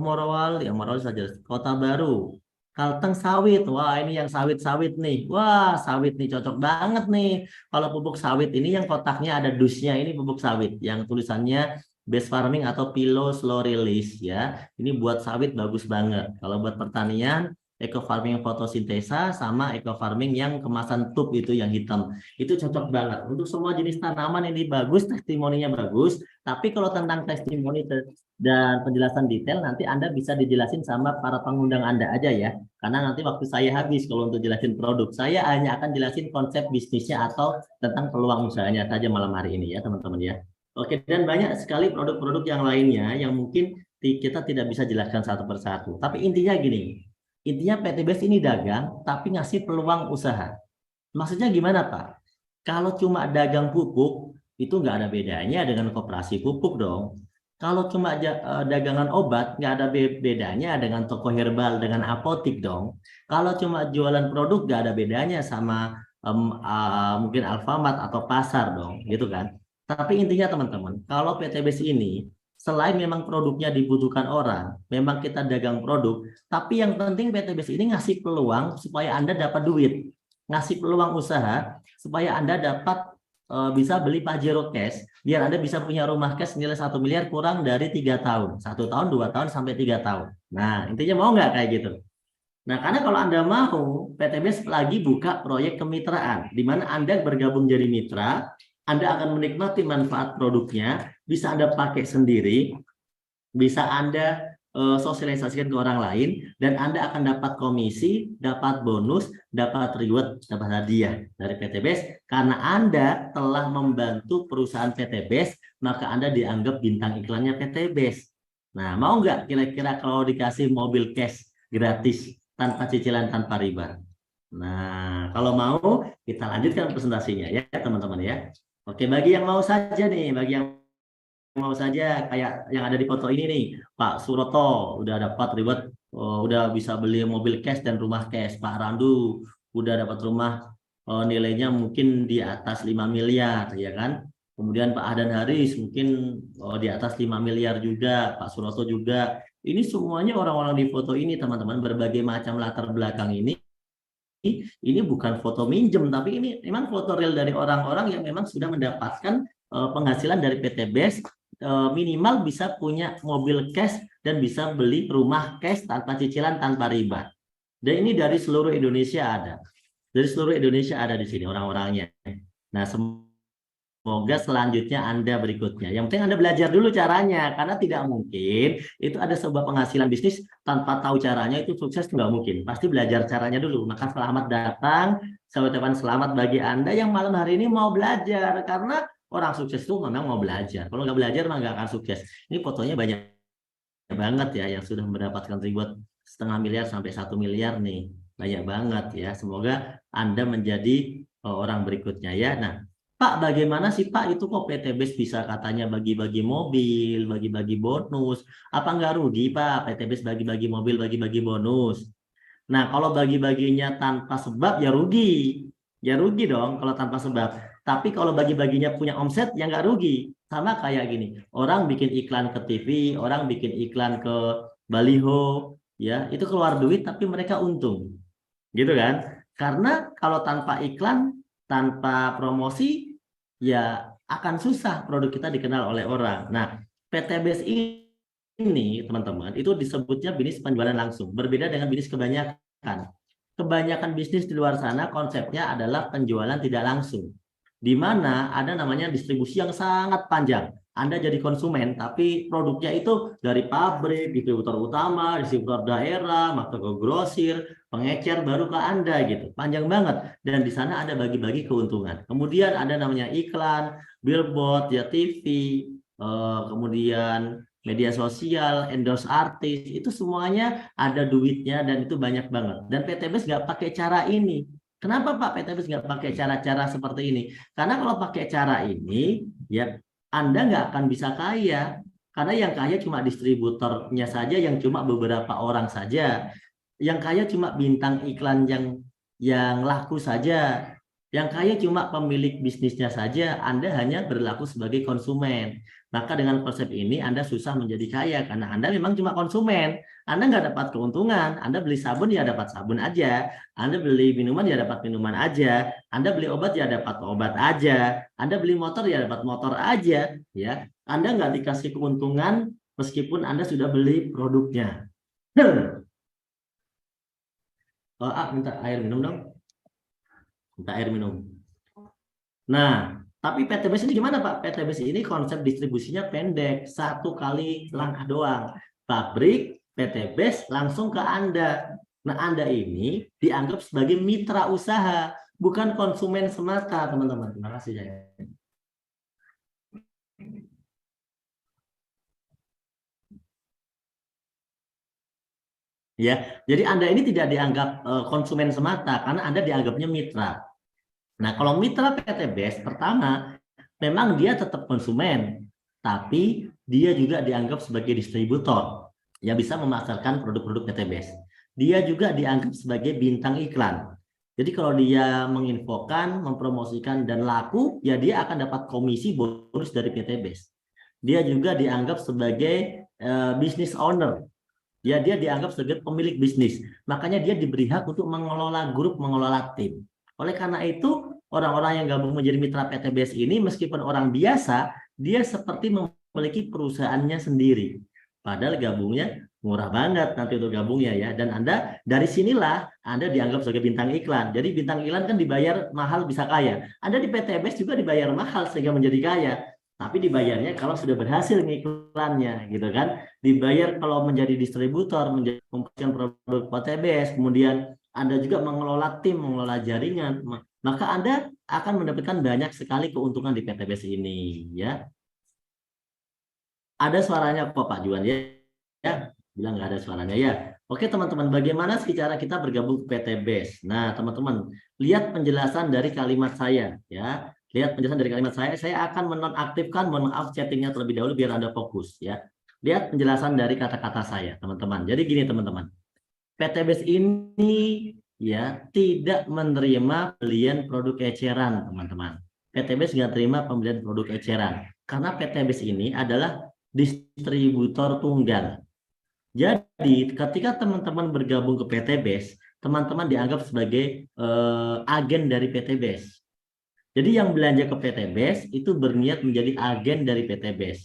Morowali saja. Kota Baru, Kalteng sawit. Wah, ini yang sawit-sawit nih. Wah, sawit nih cocok banget nih. Kalau pupuk sawit ini yang kotaknya ada dusnya, ini pupuk sawit yang tulisannya best farming atau pilo slow release ya. Ini buat sawit bagus banget. Kalau buat pertanian, eco farming fotosintesa sama eco farming yang kemasan tube itu yang hitam. Itu cocok banget. Untuk semua jenis tanaman ini bagus, testimoninya bagus. Tapi kalau tentang testimoni dan penjelasan detail nanti Anda bisa dijelasin sama para pengundang Anda aja ya. Karena nanti waktu saya habis kalau untuk jelasin produk. Saya hanya akan jelasin konsep bisnisnya atau tentang peluang usahanya saja malam hari ini ya teman-teman ya. Oke, dan banyak sekali produk-produk yang lainnya yang mungkin kita tidak bisa jelaskan satu persatu. Tapi intinya gini, intinya PTBS ini dagang tapi ngasih peluang usaha. Maksudnya gimana Pak? Kalau cuma dagang pupuk, itu nggak ada bedanya dengan koperasi pupuk dong. Kalau cuma dagangan obat, nggak ada bedanya dengan toko herbal, dengan apotik dong. Kalau cuma jualan produk, nggak ada bedanya sama mungkin Alfamart atau pasar dong, gitu kan. Tapi intinya teman-teman, kalau PTBS ini, selain memang produknya dibutuhkan orang, memang kita dagang produk, tapi yang penting PTBS ini ngasih peluang supaya Anda dapat duit. Ngasih peluang usaha supaya Anda dapat bisa beli Pajero cash, biar Anda bisa punya rumah cash nilai 1 miliar kurang dari 3 tahun. 1 tahun, 2 tahun, sampai 3 tahun. Nah, intinya mau nggak kayak gitu? Nah, karena kalau Anda mau, PTBS lagi buka proyek kemitraan, di mana Anda bergabung jadi mitra, Anda akan menikmati manfaat produknya, bisa Anda pakai sendiri, bisa Anda sosialisasikan ke orang lain, dan Anda akan dapat komisi, dapat bonus, dapat reward, dapat hadiah dari PTBS. Karena Anda telah membantu perusahaan PTBS, maka Anda dianggap bintang iklannya PTBS. Nah, mau nggak kira-kira kalau dikasih mobil cash gratis, tanpa cicilan, tanpa riba? Nah, kalau mau, kita lanjutkan presentasinya ya teman-teman ya. Oke, bagi yang mau saja nih, bagi yang mau saja kayak yang ada di foto ini nih, Pak Suroto udah dapat reward, udah bisa beli mobil cash dan rumah cash. Pak Randu udah dapat rumah nilainya mungkin di atas 5 miliar ya kan. Kemudian Pak Ahdan Haris mungkin di atas 5 miliar juga, Pak Suroto juga. Ini semuanya orang-orang di foto ini teman-teman, berbagai macam latar belakang ini bukan foto minjem, tapi ini memang foto real dari orang-orang yang memang sudah mendapatkan penghasilan dari PTBS, minimal bisa punya mobil cash dan bisa beli rumah cash tanpa cicilan, tanpa riba. Dan ini dari seluruh Indonesia ada. Dari seluruh Indonesia ada di sini orang-orangnya. Nah, semoga selanjutnya Anda berikutnya. Yang penting Anda belajar dulu caranya, karena tidak mungkin itu ada sebuah penghasilan bisnis tanpa tahu caranya, itu sukses nggak mungkin. Pasti belajar caranya dulu. Maka selamat datang, saya ucapkan selamat bagi Anda yang malam hari ini mau belajar, karena orang sukses itu memang mau belajar. Kalau nggak belajar, mah nggak akan sukses. Ini fotonya banyak banget ya yang sudah mendapatkan reward 0,5 miliar sampai 1 miliar nih. Banyak banget ya. Semoga Anda menjadi orang berikutnya ya. Nah, Pak, bagaimana sih Pak itu kok PT BES bisa katanya bagi-bagi mobil, bagi-bagi bonus? Apa nggak rugi Pak PT BES bagi-bagi mobil, bagi-bagi bonus? Nah, kalau bagi-baginya tanpa sebab ya rugi. Ya rugi dong kalau tanpa sebab. Tapi kalau bagi-baginya punya omset ya nggak rugi. Sama kayak gini, orang bikin iklan ke TV, orang bikin iklan ke baliho, ya itu keluar duit tapi mereka untung. Gitu kan? Karena kalau tanpa iklan, tanpa promosi, ya akan susah produk kita dikenal oleh orang. Nah, PT BES ini, teman-teman, itu disebutnya bisnis penjualan langsung. Berbeda dengan bisnis kebanyakan. Kebanyakan bisnis di luar sana konsepnya adalah penjualan tidak langsung. Di mana ada namanya distribusi yang sangat panjang. Anda jadi konsumen, tapi produknya itu dari pabrik, distributor utama, distributor daerah, toko grosir, pengecer baru ke Anda gitu. Panjang banget. Dan di sana ada bagi-bagi keuntungan. Kemudian ada namanya iklan, billboard, ya TV, kemudian media sosial, endorse artis, itu semuanya ada duitnya dan itu banyak banget. Dan PT BES nggak pakai cara ini. Kenapa Pak PT BES nggak pakai cara-cara seperti ini? Karena kalau pakai cara ini, ya Anda nggak akan bisa kaya. Karena yang kaya cuma distributornya saja, yang cuma beberapa orang saja. Yang kaya cuma bintang iklan yang laku saja. Yang kaya cuma pemilik bisnisnya saja, Anda hanya berlaku sebagai konsumen. Maka dengan konsep ini Anda susah menjadi kaya, karena Anda memang cuma konsumen. Anda nggak dapat keuntungan. Anda beli sabun ya dapat sabun aja. Anda beli minuman ya dapat minuman aja. Anda beli obat ya dapat obat aja. Anda beli motor ya dapat motor aja. Ya, Anda nggak dikasih keuntungan meskipun Anda sudah beli produknya. Oh, minta air minum dong. Minta air minum. Nah, tapi PT BES ini gimana Pak? PT BES ini konsep distribusinya pendek, 1 kali langkah doang. Pabrik, PT BES langsung ke Anda. Nah, Anda ini dianggap sebagai mitra usaha, bukan konsumen semata, teman-teman. Terima kasih ya. Ya, jadi Anda ini tidak dianggap konsumen semata, karena Anda dianggapnya mitra. Nah, kalau mitra PT BES, pertama, memang dia tetap konsumen, tapi dia juga dianggap sebagai distributor yang bisa memasarkan produk-produk PT BES. Dia juga dianggap sebagai bintang iklan. Jadi kalau dia menginfokan, mempromosikan, dan laku, ya dia akan dapat komisi bonus dari PT BES. Dia juga dianggap sebagai business owner. Ya, dia dianggap sebagai pemilik bisnis. Makanya dia diberi hak untuk mengelola grup, mengelola tim. Oleh karena itu, orang-orang yang gabung menjadi mitra PT BES ini, meskipun orang biasa, dia seperti memiliki perusahaannya sendiri. Padahal gabungnya murah banget nanti untuk gabungnya ya. Dan Anda, dari sinilah Anda dianggap sebagai bintang iklan. Jadi bintang iklan kan dibayar mahal bisa kaya. Anda di PT BES juga dibayar mahal sehingga menjadi kaya. Tapi dibayarnya kalau sudah berhasil ngiklannya, gitu kan. Dibayar kalau menjadi distributor, mempromosikan produk PT BES, kemudian Anda juga mengelola tim, mengelola jaringan, maka Anda akan mendapatkan banyak sekali keuntungan di PT BES ini, ya. Ada suaranya kok Pak Juan ya? Ya, bilang nggak ada suaranya ya. Oke teman-teman, bagaimana sih cara kita bergabung ke PT BES? Nah teman-teman, lihat penjelasan dari kalimat saya, ya. Lihat penjelasan dari kalimat saya akan menonaktifkan, mohon maaf chattingnya terlebih dahulu biar Anda fokus, ya. Lihat penjelasan dari kata-kata saya, teman-teman. Jadi gini teman-teman. PT BES ini ya tidak menerima pembelian produk eceran, teman-teman. PT BES nggak terima pembelian produk eceran karena PT BES ini adalah distributor tunggal. Jadi ketika teman-teman bergabung ke PT BES, teman-teman dianggap sebagai agen dari PT BES. Jadi yang belanja ke PT BES itu berniat menjadi agen dari PT BES.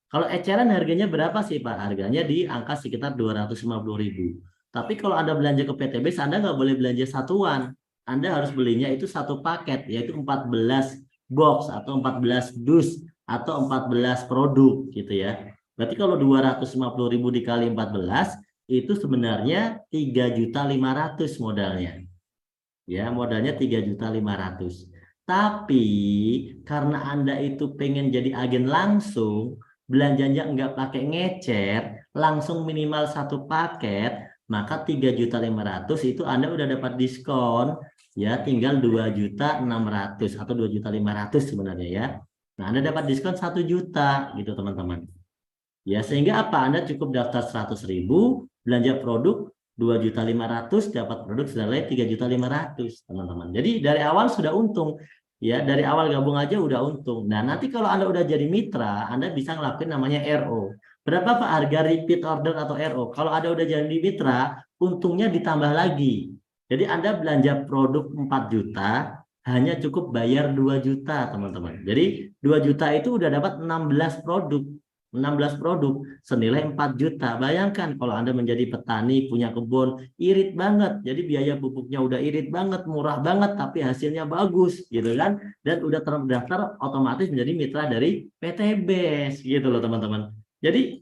Kalau eceran harganya berapa sih Pak? Harganya di angka sekitar 250.000. Tapi kalau Anda belanja ke PT BES, Anda nggak boleh belanja satuan. Anda harus belinya itu satu paket, yaitu 14 box atau 14 dus atau 14 produk gitu ya. Berarti kalau 250.000 dikali 14 itu sebenarnya 3.500.000 modalnya. Ya, modalnya 3.500.000. Tapi karena Anda itu pengen jadi agen langsung, belanjanya enggak pakai ngecer, langsung minimal satu paket, maka 3.500.000 itu Anda udah dapat diskon, ya tinggal 2.600.000 atau 2.500.000 sebenarnya ya. Nah, Anda dapat diskon 1 juta gitu teman-teman. Ya, sehingga apa? Anda cukup daftar 100.000, belanja produk 2.500.000, dapat produk senilai 3.500.000 teman-teman. Jadi dari awal sudah untung. Ya, dari awal gabung aja udah untung. Nah, nanti kalau Anda udah jadi mitra, Anda bisa ngelakuin namanya RO. Berapa Pak harga repeat order atau RO? Kalau Anda udah jadi mitra, untungnya ditambah lagi. Jadi Anda belanja produk 4 juta, hanya cukup bayar 2 juta, teman-teman. Jadi 2 juta itu udah dapat 16 produk. 16 produk senilai 4 juta. Bayangkan kalau Anda menjadi petani, punya kebun, irit banget. Jadi biaya pupuknya udah irit banget, murah banget, tapi hasilnya bagus gitu kan. Dan udah terdaftar otomatis menjadi mitra dari PTBS gitu loh teman-teman. Jadi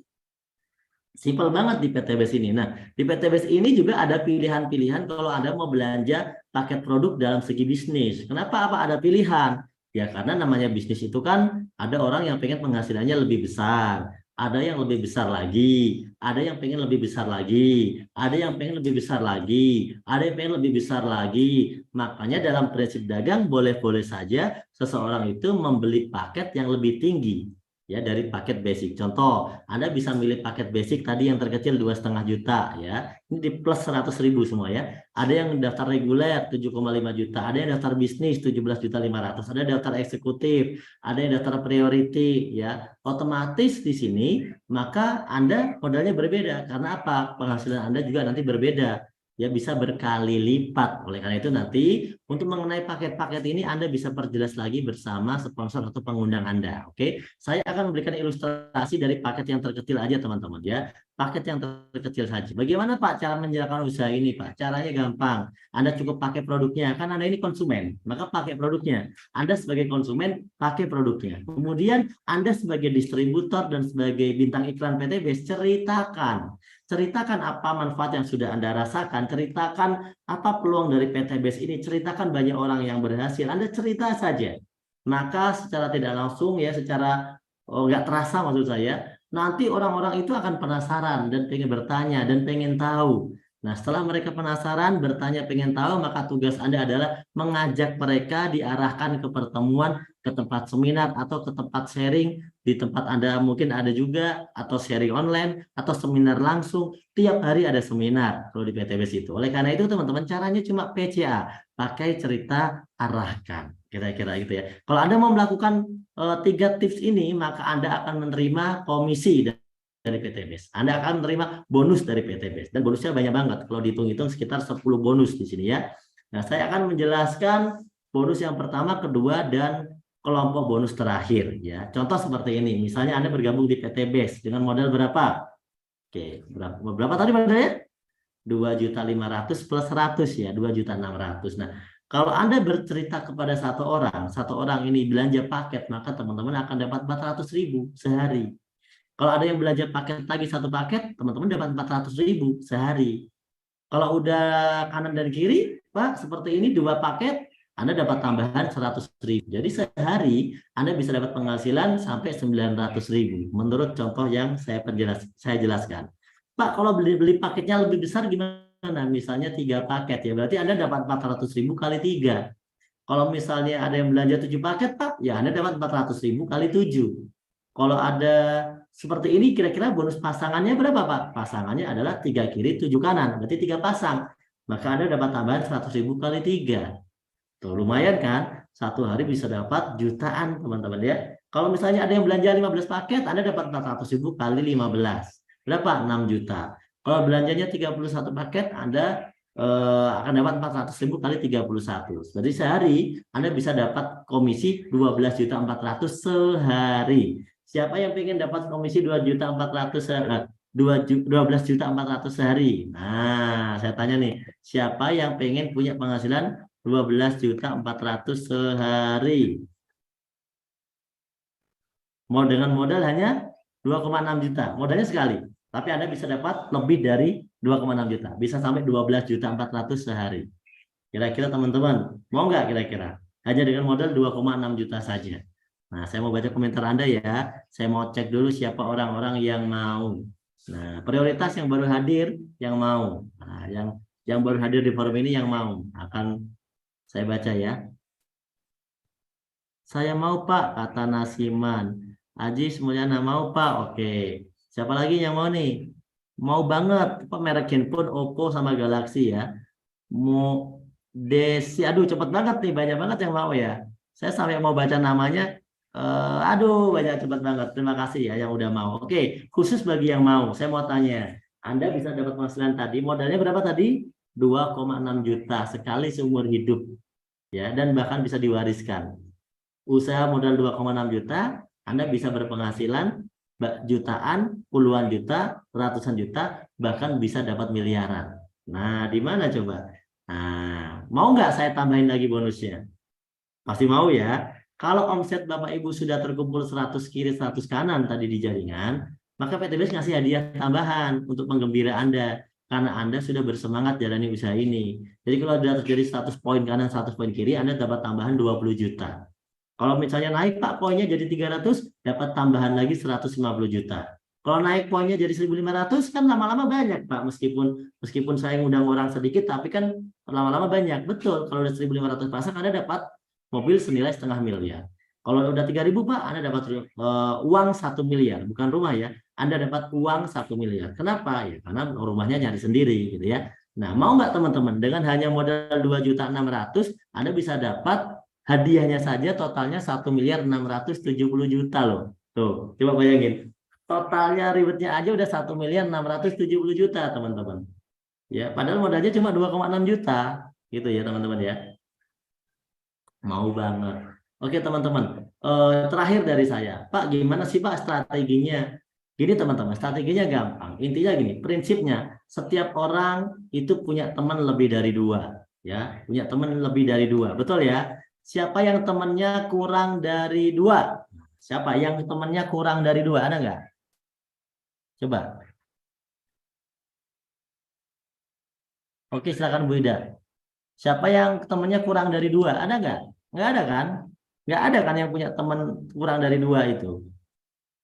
simpel banget di PTBS ini. Nah, di PTBS ini juga ada pilihan-pilihan kalau Anda mau belanja paket produk dalam segi bisnis. Kenapa apa ada pilihan? Ya karena namanya bisnis itu kan ada orang yang pengen penghasilannya lebih besar, ada yang lebih besar lagi, ada yang pengen lebih besar lagi, ada yang pengen lebih besar lagi, ada yang pengen lebih besar lagi. Makanya dalam prinsip dagang boleh-boleh saja seseorang itu membeli paket yang lebih tinggi ya dari paket basic. Contoh, Anda bisa milih paket basic tadi yang terkecil 2,5 juta ya. Ini di plus 100.000 semua ya. Ada yang daftar reguler 7,5 juta, ada yang daftar bisnis 17.500.000, ada yang daftar eksekutif, ada yang daftar priority ya. Otomatis di sini maka Anda modalnya berbeda karena apa? Penghasilan Anda juga nanti berbeda. Ya bisa berkali lipat. Oleh karena itu nanti untuk mengenai paket-paket ini Anda bisa perjelas lagi bersama sponsor atau pengundang Anda. Oke, saya akan memberikan ilustrasi dari paket yang terkecil aja teman-teman ya. Paket yang terkecil saja. Bagaimana Pak cara menjalankan usaha ini Pak? Caranya gampang. Anda cukup pakai produknya. Kan Anda ini konsumen, maka pakai produknya. Anda sebagai konsumen pakai produknya. Kemudian Anda sebagai distributor dan sebagai bintang iklan PTBS ceritakan apa manfaat yang sudah Anda rasakan, ceritakan apa peluang dari PTBS ini, ceritakan banyak orang yang berhasil, Anda cerita saja. Maka secara tidak langsung ya, secara nggak terasa maksud saya, nanti orang-orang itu akan penasaran dan pengen bertanya dan pengen tahu. Nah, setelah mereka penasaran, bertanya, pengen tahu, maka tugas Anda adalah mengajak mereka diarahkan ke pertemuan, ke tempat seminar, atau ke tempat sharing. Di tempat Anda mungkin ada juga, atau sharing online, atau seminar langsung. Tiap hari ada seminar kalau di PTBS itu. Oleh karena itu, teman-teman, caranya cuma PCA, pakai cerita arahkan. Kira-kira gitu ya. Kalau Anda mau melakukan 3 tips ini, maka Anda akan menerima komisi dari PTBS. Anda akan menerima bonus dari PTBS. Dan bonusnya banyak banget. Kalau dihitung-hitung sekitar 10 bonus di sini ya. Nah, saya akan menjelaskan bonus yang pertama, kedua, dan kelompok bonus terakhir. Ya. Contoh seperti ini. Misalnya Anda bergabung di PTBS dengan modal berapa? Oke, berapa tadi modalnya? 2.500.000 plus 100 ya, 2.600.000. Nah, kalau Anda bercerita kepada satu orang ini belanja paket, maka teman-teman akan dapat 400.000 sehari. Kalau ada yang belanja paket lagi satu paket, teman-teman dapat 400.000 sehari. Kalau udah kanan dan kiri, Pak, seperti ini 2 paket, Anda dapat tambahan 100.000. Jadi sehari Anda bisa dapat penghasilan sampai 900.000. Menurut contoh yang saya jelaskan. Pak, kalau beli paketnya lebih besar gimana? Misalnya 3 paket ya, berarti Anda dapat 400.000 kali 3. Kalau misalnya ada yang belanja 7 paket, Pak, ya Anda dapat 400.000 kali 7. Kalau ada seperti ini, kira-kira bonus pasangannya berapa, Pak? Pasangannya adalah 3 kiri, 7 kanan. Berarti 3 pasang. Maka Anda dapat tambahan 100.000 kali 3. Tuh, lumayan kan? Satu hari bisa dapat jutaan, teman-teman ya. Kalau misalnya ada yang belanja 15 paket, Anda dapat 400.000 kali 15. Berapa? 6 juta. Kalau belanjanya 31 paket, Anda akan dapat 400.000 kali 31. Berarti sehari Anda bisa dapat komisi 12.400.000 sehari. Siapa yang ingin dapat komisi 12.400.000 sehari? Nah, saya tanya nih, siapa yang pengen punya penghasilan 12.400.000 sehari. Mau dengan modal hanya 2,6 juta. Modalnya sekali. Tapi Anda bisa dapat lebih dari 2,6 juta. Bisa sampai 12.400.000 sehari. Kira-kira teman-teman, mau nggak kira-kira? Hanya dengan modal 2,6 juta saja. Nah, saya mau baca komentar Anda ya. Saya mau cek dulu siapa orang-orang yang mau. Nah, prioritas yang baru hadir, yang mau. Nah, yang baru hadir di forum ini yang mau. Akan saya baca ya. Saya mau Pak, kata Nasiman. Aji Mulyana mau Pak, oke. Siapa lagi yang mau nih? Mau banget, Pak, merek handphone Oppo sama Galaxy ya. Mau Desi, aduh cepet banget nih, banyak banget yang mau ya. Saya sampai mau baca namanya, aduh banyak cepet banget. Terima kasih ya yang udah mau. Oke, khusus bagi yang mau, saya mau tanya, Anda bisa dapat penghasilan tadi, modalnya berapa tadi? 2,6 juta sekali seumur hidup, ya, dan bahkan bisa diwariskan. Usaha modal 2,6 juta, Anda bisa berpenghasilan jutaan, puluhan juta, ratusan juta, bahkan bisa dapat miliaran. Nah, di mana coba? Nah, mau nggak saya tambahin lagi bonusnya? Pasti mau ya. Kalau omset Bapak Ibu sudah terkumpul 100 kiri, 100 kanan tadi di jaringan, maka PTBS ngasih hadiah tambahan untuk penggembira Anda. Karena Anda sudah bersemangat jalani usaha ini. Jadi kalau sudah terjadi 100 poin kanan, 100 poin kiri, Anda dapat tambahan 20 juta. Kalau misalnya naik Pak poinnya jadi 300, dapat tambahan lagi 150 juta. Kalau naik poinnya jadi 1.500 kan lama-lama banyak Pak. Meskipun saya ngundang orang sedikit, tapi kan lama-lama banyak. Betul, kalau udah 1.500 pasang Anda dapat mobil senilai 0,5 miliar. Kalau udah 3.000 Pak, Anda dapat uang 1 miliar. Bukan rumah ya, Anda dapat uang 1 miliar. Kenapa? Ya karena rumahnya nyari sendiri gitu ya. Nah, mau nggak teman-teman? Dengan hanya modal 2.600.000, Anda bisa dapat hadiahnya saja totalnya 1.670.000.000 loh. Tuh, coba bayangin. Totalnya ribetnya aja udah 1.670.000.000 teman-teman. Ya, padahal modalnya cuma 2,6 juta gitu ya teman-teman ya. Mau banget. Oke teman-teman, terakhir dari saya, Pak, gimana sih Pak strateginya? Gini teman-teman, strateginya gampang. Intinya gini, prinsipnya setiap orang itu punya teman lebih dari 2, ya, punya teman lebih dari 2, betul ya? Siapa yang temannya kurang dari 2? Siapa yang temannya kurang dari 2? Ada nggak? Coba. Oke, silakan Bu Ida. Siapa yang temannya kurang dari 2? Ada nggak? Nggak ada kan? Nggak ada kan yang punya teman kurang dari 2 itu?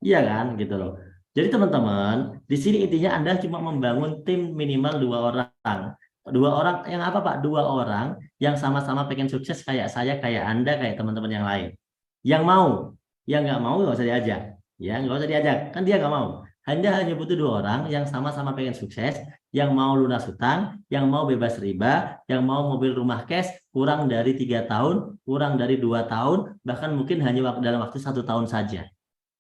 Iya kan, gitu loh. Jadi teman-teman, di sini intinya Anda cuma membangun tim minimal 2 orang. 2 orang yang apa Pak? 2 orang yang sama-sama pengen sukses kayak saya, kayak Anda, kayak teman-teman yang lain. Yang mau, yang nggak mau nggak usah diajak. Ya, nggak usah diajak, kan dia nggak mau. Hanya butuh 2 orang yang sama-sama pengen sukses, yang mau lunas hutang, yang mau bebas riba, yang mau mobil rumah cash kurang dari 3 tahun, kurang dari 2 tahun, bahkan mungkin hanya dalam waktu 1 tahun saja.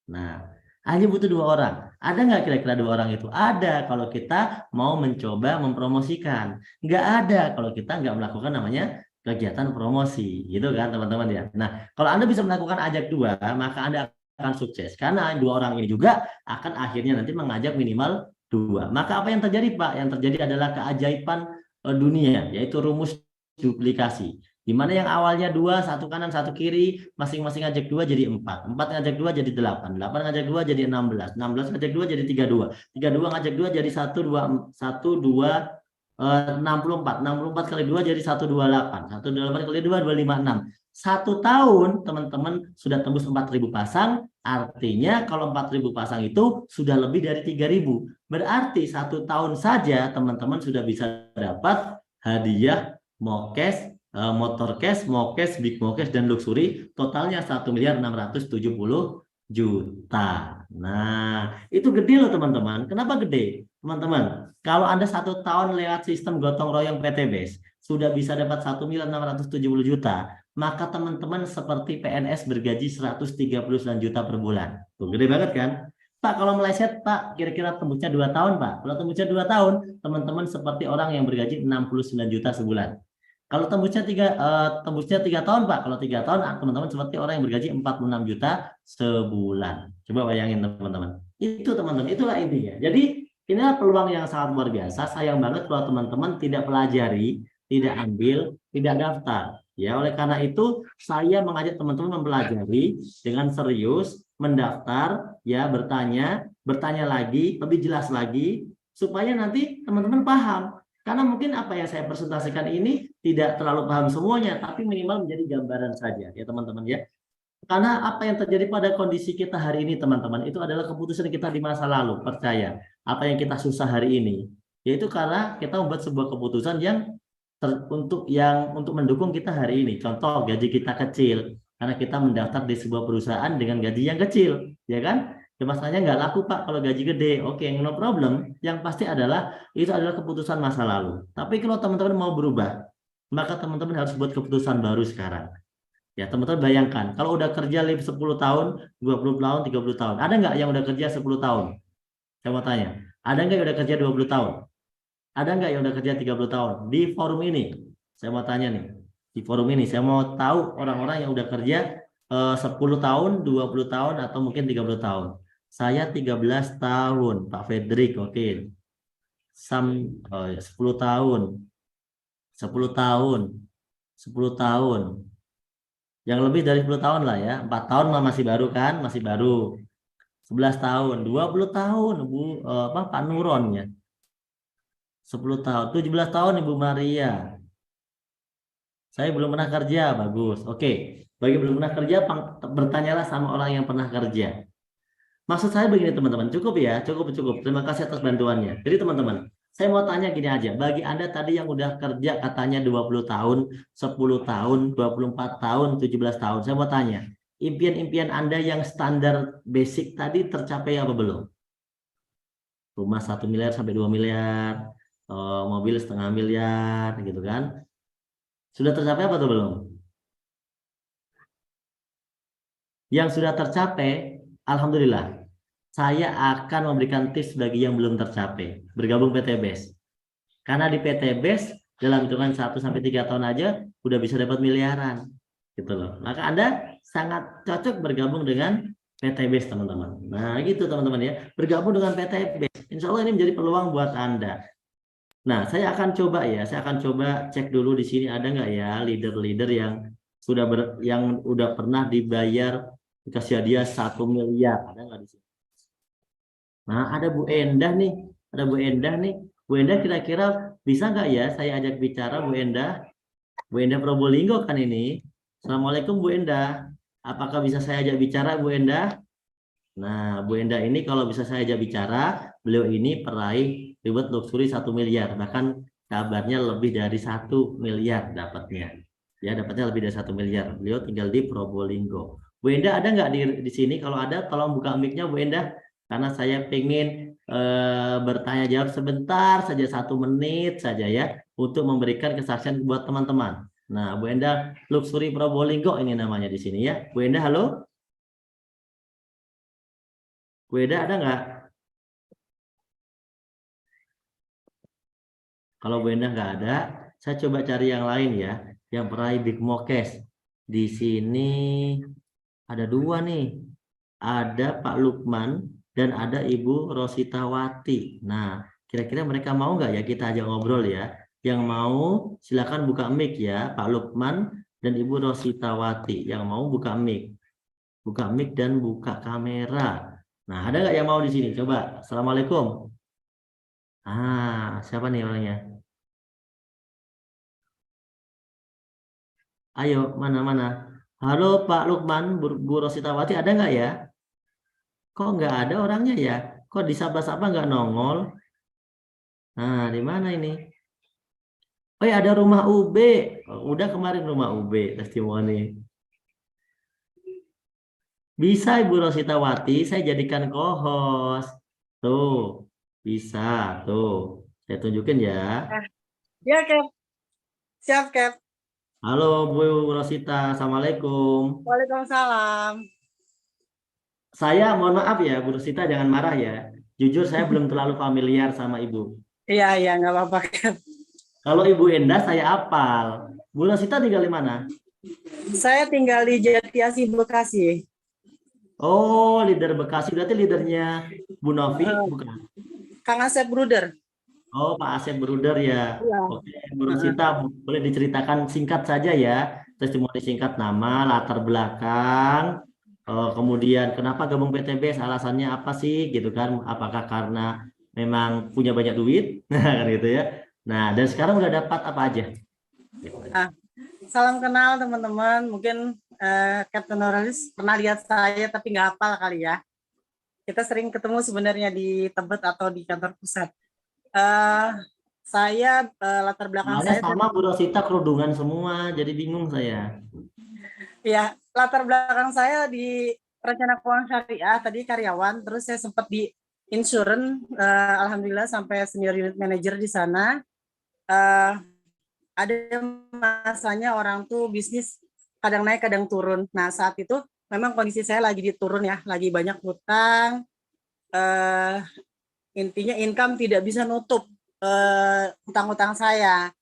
Nah, hanya butuh 2 orang. Ada nggak kira-kira 2 orang itu? Ada kalau kita mau mencoba mempromosikan. Nggak ada kalau kita nggak melakukan namanya kegiatan promosi. Gitu kan teman-teman ya. Nah, kalau Anda bisa melakukan ajak 2, maka Anda akan sukses. Karena 2 orang ini juga akan akhirnya nanti mengajak minimal 2. Maka apa yang terjadi Pak? Yang terjadi adalah keajaiban dunia, yaitu rumus duplikasi. Di mana yang awalnya 2, 1 kanan, 1 kiri, masing-masing ngajak 2 jadi 4. 4 ngajak 2 jadi 8. 8 ngajak 2 jadi 16. 16 ngajak 2 jadi 32. 32 ngajak 2 jadi 64. 64 kali 2 jadi 128. 128 kali 2, 256. 1 tahun teman-teman sudah tembus 4.000 pasang. Artinya kalau 4.000 pasang itu sudah lebih dari 3.000. Berarti 1 tahun saja teman-teman sudah bisa dapat hadiah mokes, motor cash, mokes, big mokes, dan luxury, totalnya 1.670.000.000. Nah, itu gede loh teman-teman. Kenapa gede? Teman-teman, kalau Anda 1 tahun lewat sistem gotong royong PTBS sudah bisa dapat 1.670.000.000, maka teman-teman seperti PNS bergaji 139 juta per bulan. Tuh, gede banget kan? Pak, kalau meleset, Pak, kira-kira tembusnya 2 tahun, Pak. Kalau tembusnya 2 tahun, teman-teman seperti orang yang bergaji 69 juta sebulan. Kalau tembusnya 3 tahun, Pak. Kalau 3 tahun, teman-teman seperti orang yang bergaji 46 juta sebulan. Coba bayangin, teman-teman. Itu, teman-teman. Itulah intinya. Jadi, inilah peluang yang sangat luar biasa. Sayang banget kalau teman-teman tidak pelajari tidak ambil, tidak daftar. Ya, oleh karena itu saya mengajak teman-teman mempelajari dengan serius, mendaftar, ya, bertanya lagi, lebih jelas lagi, supaya nanti teman-teman paham. Karena mungkin apa yang saya presentasikan ini tidak terlalu paham semuanya, tapi minimal menjadi gambaran saja, ya teman-teman ya. Karena apa yang terjadi pada kondisi kita hari ini, teman-teman, itu adalah keputusan kita di masa lalu. Percaya, apa yang kita susah hari ini, yaitu karena kita membuat sebuah keputusan yang untuk mendukung kita hari ini. Contoh, gaji kita kecil karena kita mendaftar di sebuah perusahaan dengan gaji yang kecil, ya kan? Ya, masalahnya nggak laku Pak kalau gaji gede. Oke, no problem. Yang pasti adalah itu adalah keputusan masa lalu. Tapi kalau teman-teman mau berubah, maka teman-teman harus buat keputusan baru sekarang. Ya, teman-teman bayangkan, kalau udah kerja 10 tahun, 20 tahun, 30 tahun. Ada nggak yang udah kerja 10 tahun? Saya mau tanya. Ada nggak yang udah kerja 20 tahun? Ada nggak yang udah kerja 30 tahun? Di forum ini, saya mau tanya nih. Di forum ini, saya mau tahu orang-orang yang udah kerja 10 tahun, 20 tahun, atau mungkin 30 tahun. Saya 13 tahun, Pak Fedrik, oke. 10 tahun. 10 tahun. 10 tahun. Yang lebih dari 10 tahun lah ya. 4 tahun masih baru kan? Masih baru. 11 tahun. 20 tahun Pak Nuron ya. 10 tahun. 17 tahun Ibu Maria. Saya belum pernah kerja. Bagus. Oke. Bagi belum pernah kerja, bertanyalah sama orang yang pernah kerja. Maksud saya begini teman-teman. Cukup ya. Cukup. Terima kasih atas bantuannya. Jadi teman-teman, saya mau tanya gini aja. Bagi Anda tadi yang udah kerja katanya 20 tahun, 10 tahun, 24 tahun, 17 tahun. Saya mau tanya, impian-impian Anda yang standar basic tadi tercapai apa belum? Rumah 1 miliar sampai 2 miliar, mobil 1,5 miliar, gitu kan? Sudah tercapai apa atau belum? Yang sudah tercapai, alhamdulillah. Saya akan memberikan tips bagi yang belum tercapai. Bergabung PTBest. Karena di PTBest dalam hitungan 1-3 tahun aja udah bisa dapat miliaran. Gitu loh. Maka Anda sangat cocok bergabung dengan PTBest, teman-teman. Nah, gitu teman-teman ya. Bergabung dengan PTBest. Insya Allah ini menjadi peluang buat Anda. Nah, saya akan coba ya. Saya akan coba cek dulu di sini ada nggak ya leader-leader yang yang udah pernah dibayar dikasih hadiah 1 miliar. Ada nggak di sini? Nah, ada Bu Endah nih. Ada Bu Endah nih. Bu Endah kira-kira bisa nggak ya saya ajak bicara Bu Endah? Bu Endah Probolinggo kan ini. Assalamualaikum Bu Endah. Apakah bisa saya ajak bicara Bu Endah? Nah, Bu Endah ini kalau bisa saya ajak bicara, beliau ini peraih reward luxury 1 miliar. Bahkan kabarnya lebih dari 1 miliar dapatnya. Ya, dapatnya lebih dari 1 miliar. Beliau tinggal di Probolinggo. Bu Endah ada nggak di sini? Kalau ada, tolong buka mic-nya Bu Endah. Karena saya pengen bertanya jawab sebentar saja, 1 menit saja ya, untuk memberikan kesaksian buat teman-teman. Nah, Bu Endah Luxury Probolinggo ini namanya di sini ya. Bu Endah, halo? Bu Endah ada nggak? Kalau Bu Endah nggak ada, saya coba cari yang lain ya, yang peraih Big Mokes. Di sini ada 2 nih. Ada Pak Lukman dan ada Ibu Rositawati. Nah, kira-kira mereka mau nggak ya kita ajak ngobrol ya? Yang mau silakan buka mic ya, Pak Lukman dan Ibu Rositawati. Yang mau buka mic. Buka mic dan buka kamera. Nah, ada nggak yang mau di sini? Coba. Assalamualaikum. Ah, siapa nih orangnya? Ayo, mana-mana. Halo Pak Lukman, Bu Rositawati, ada nggak ya? Kok nggak ada orangnya ya? Kok disapa-sapa nggak nongol? Nah, di mana ini? Oh ya, ada rumah UB. Oh, udah kemarin rumah UB testimoni. Bisa Ibu Rositawati, saya jadikan co-host. Tuh, bisa. Tuh, saya tunjukin ya. Ya, Cap. Siap, Cap. Halo Bu Rosita, Assalamualaikum. Waalaikumsalam. Saya mohon maaf ya Bu Rosita, jangan marah ya. Jujur saya belum terlalu familiar sama Ibu. Iya, nggak apa-apa, Cap. Kalau Ibu Endah saya apal. Bu Rosita tinggal di mana? Saya tinggal di Jatiasih, Bekasi. Oh, leader Bekasi. Berarti leadernya Bu Novi, bukan? Kang Asep Bruder. Oh, Pak Asep Bruder ya. Iya. Oke, Bu Rosita, boleh diceritakan singkat saja ya. Testimoni singkat nama, latar belakang, kemudian kenapa gabung PTBS, alasannya apa sih gitu kan? Apakah karena memang punya banyak duit, kan gitu ya. Nah, dan sekarang udah dapat apa aja? Gitu. Salam kenal teman-teman. Mungkin Captain Noralis pernah lihat saya tapi nggak hafal kali ya. Kita sering ketemu sebenarnya di Tebet atau di kantor pusat. Saya latar belakang Soalnya saya sama Bu Rosita kerudungan semua, jadi bingung saya. ya, latar belakang saya di rencana keuangan syariah tadi karyawan, terus saya sempat di insurance, alhamdulillah sampai senior unit manager di sana. Ada masanya orang tuh bisnis kadang naik kadang turun. Nah saat itu memang kondisi saya lagi diturun ya, lagi banyak hutang. Intinya income tidak bisa nutup hutang-hutang saya.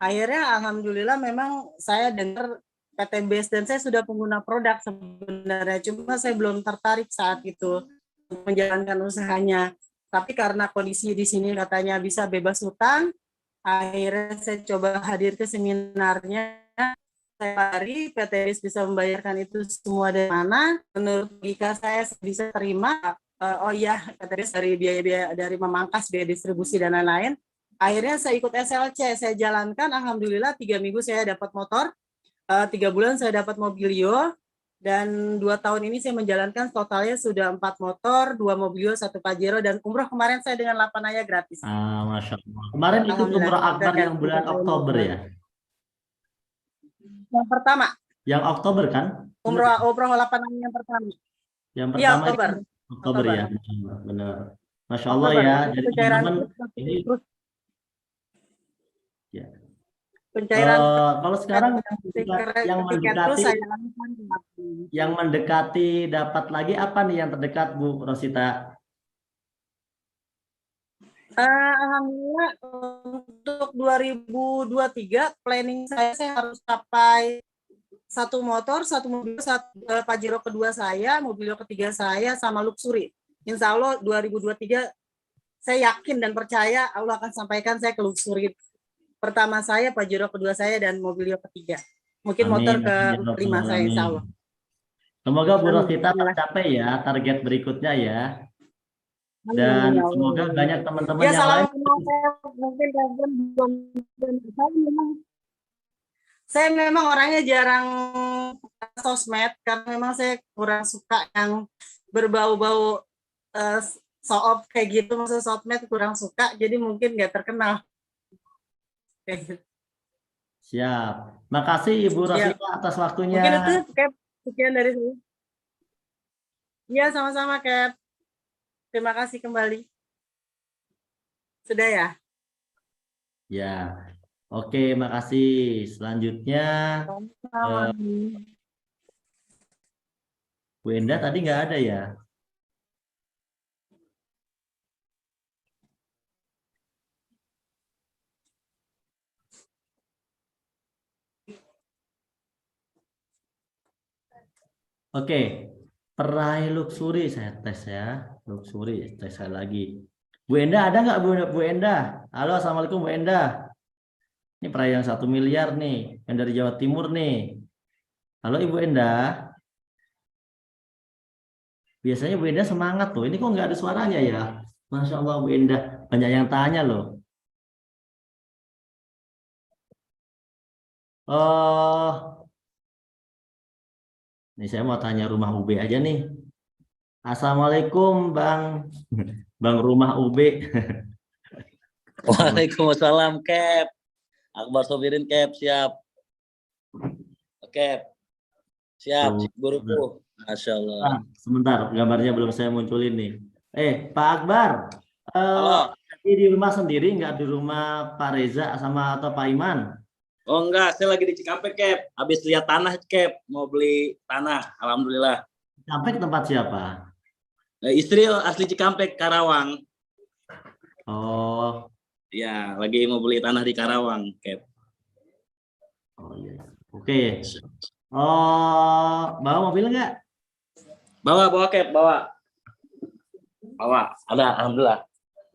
Akhirnya alhamdulillah memang saya dengar PTBS dan saya sudah pengguna produk sebenarnya, cuma saya belum tertarik saat itu untuk menjalankan usahanya. Tapi karena kondisi di sini katanya bisa bebas hutang, akhirnya saya coba hadir ke seminarnya. Saya hari PTBS bisa membayarkan itu semua dari mana? Menurut logika saya bisa terima. Oh iya, PTBS dari biaya-biaya dari memangkas biaya distribusi dan lain-lain. Akhirnya saya ikut SLC, saya jalankan, alhamdulillah 3 minggu saya dapat motor, 3 bulan saya dapat mobilio, dan 2 tahun ini saya menjalankan totalnya sudah 4 motor, 2 mobilio, 1 Pajero, dan umroh kemarin saya dengan 8 ayah gratis. Masya Allah. Kemarin ikut umroh akbar yang bulan Oktober ya? Yang pertama. Yang Oktober kan? Umroh 8 ayah yang pertama. Yang Iya, pertama Oktober. Oktober ya, benar. Masya Allah Oktober. ya. Jadi teman-teman ini ya. Pencairan kalau sekarang yang mendekati dapat lagi apa nih yang terdekat Bu Rosita? Alhamdulillah untuk 2023 planning saya harus capai 1 motor, 1 mobil, 1 Pajero kedua saya, mobilio ketiga saya, sama luxury. Insya Allah 2023 saya yakin dan percaya Allah akan sampaikan saya ke luxury pertama saya, Pajero kedua saya, dan mobilio ketiga. Mungkin Amin, motor ke-5 saya insya Allah. Semoga Bu Rosita tercapai ya target berikutnya ya. Dan semoga banyak teman-teman ya, yang lain. Mungkin saya memang orangnya jarang sosmed karena memang saya kurang suka yang berbau-bau show off kayak gitu, maksud sosmed kurang suka, jadi mungkin nggak terkenal. Siap. Makasih Ibu Rosita atas waktunya. Mungkin itu Cap, sekian dari saya. Iya, sama-sama Cap. Terima kasih kembali. Sudah ya? Ya. Oke, makasih. Selanjutnya Bu Enda tadi nggak ada ya? Oke, peraih luxury saya tes ya. Luxury tes saya lagi. Bu Enda ada nggak Bu Enda? Halo, assalamualaikum Bu Enda. Ini peraih yang 1 miliar nih, yang dari Jawa Timur nih. Halo Ibu Enda. Biasanya Bu Enda semangat loh. Ini kok nggak ada suaranya ya? Masya Allah Bu Enda. Banyak yang tanya loh. Ini saya mau tanya rumah UB aja nih. Assalamualaikum Bang. Bang rumah UB. Waalaikumsalam Cap. Akbar Sofirin Cap, siap. Cap. Siap, guruku. Masya Allah. Sebentar, gambarnya belum saya munculin nih. Pak Akbar. Halo. Di rumah sendiri, nggak di rumah Pak Reza sama atau Pak Iman? Oh enggak, saya lagi di Cikampek Cap. Habis lihat tanah Cap, mau beli tanah. Alhamdulillah. Cikampek tempat siapa? Istri asli Cikampek, Karawang. Oh. Ya, lagi mau beli tanah di Karawang, Cap. Oh iya. Oke. Oh, bawa mobil nggak? Bawa Cap, bawa. Ada, alhamdulillah.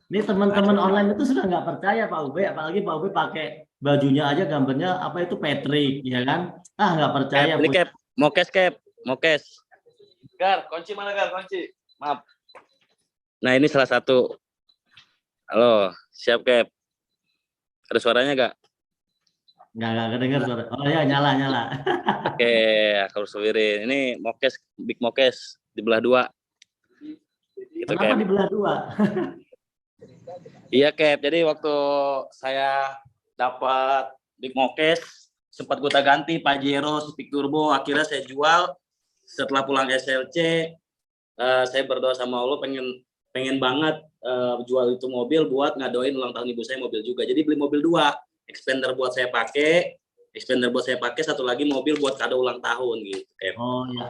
Ini teman-teman online itu sudah nggak percaya Pak Ube, apalagi Pak Ube pakai bajunya aja gambarnya apa itu Patrick, ya kan? Ah nggak percaya. Cap, ini Cap, mokes Cap, mokes. Gar, kunci mana Gar, kunci. Maaf. Nah ini salah satu. Halo, siap Cap. Ada suaranya gak? Nggak kedengar suara. Oh ya nyala. Oke, aku harus suwirin. Ini mokes, big mokes dibelah dua. Gitu, Kenapa Cap. dibelah dua? Iya Cap, jadi waktu saya dapat big mokes, sempat gonta ganti Pajero, Speed Turbo, akhirnya saya jual. Setelah pulang SLC, saya berdoa sama Allah pengen banget jual itu mobil buat ngadoin ulang tahun ibu saya mobil juga. Jadi beli mobil dua, expander buat saya pakai, satu lagi mobil buat kado ulang tahun gitu. Cap. Oh ya,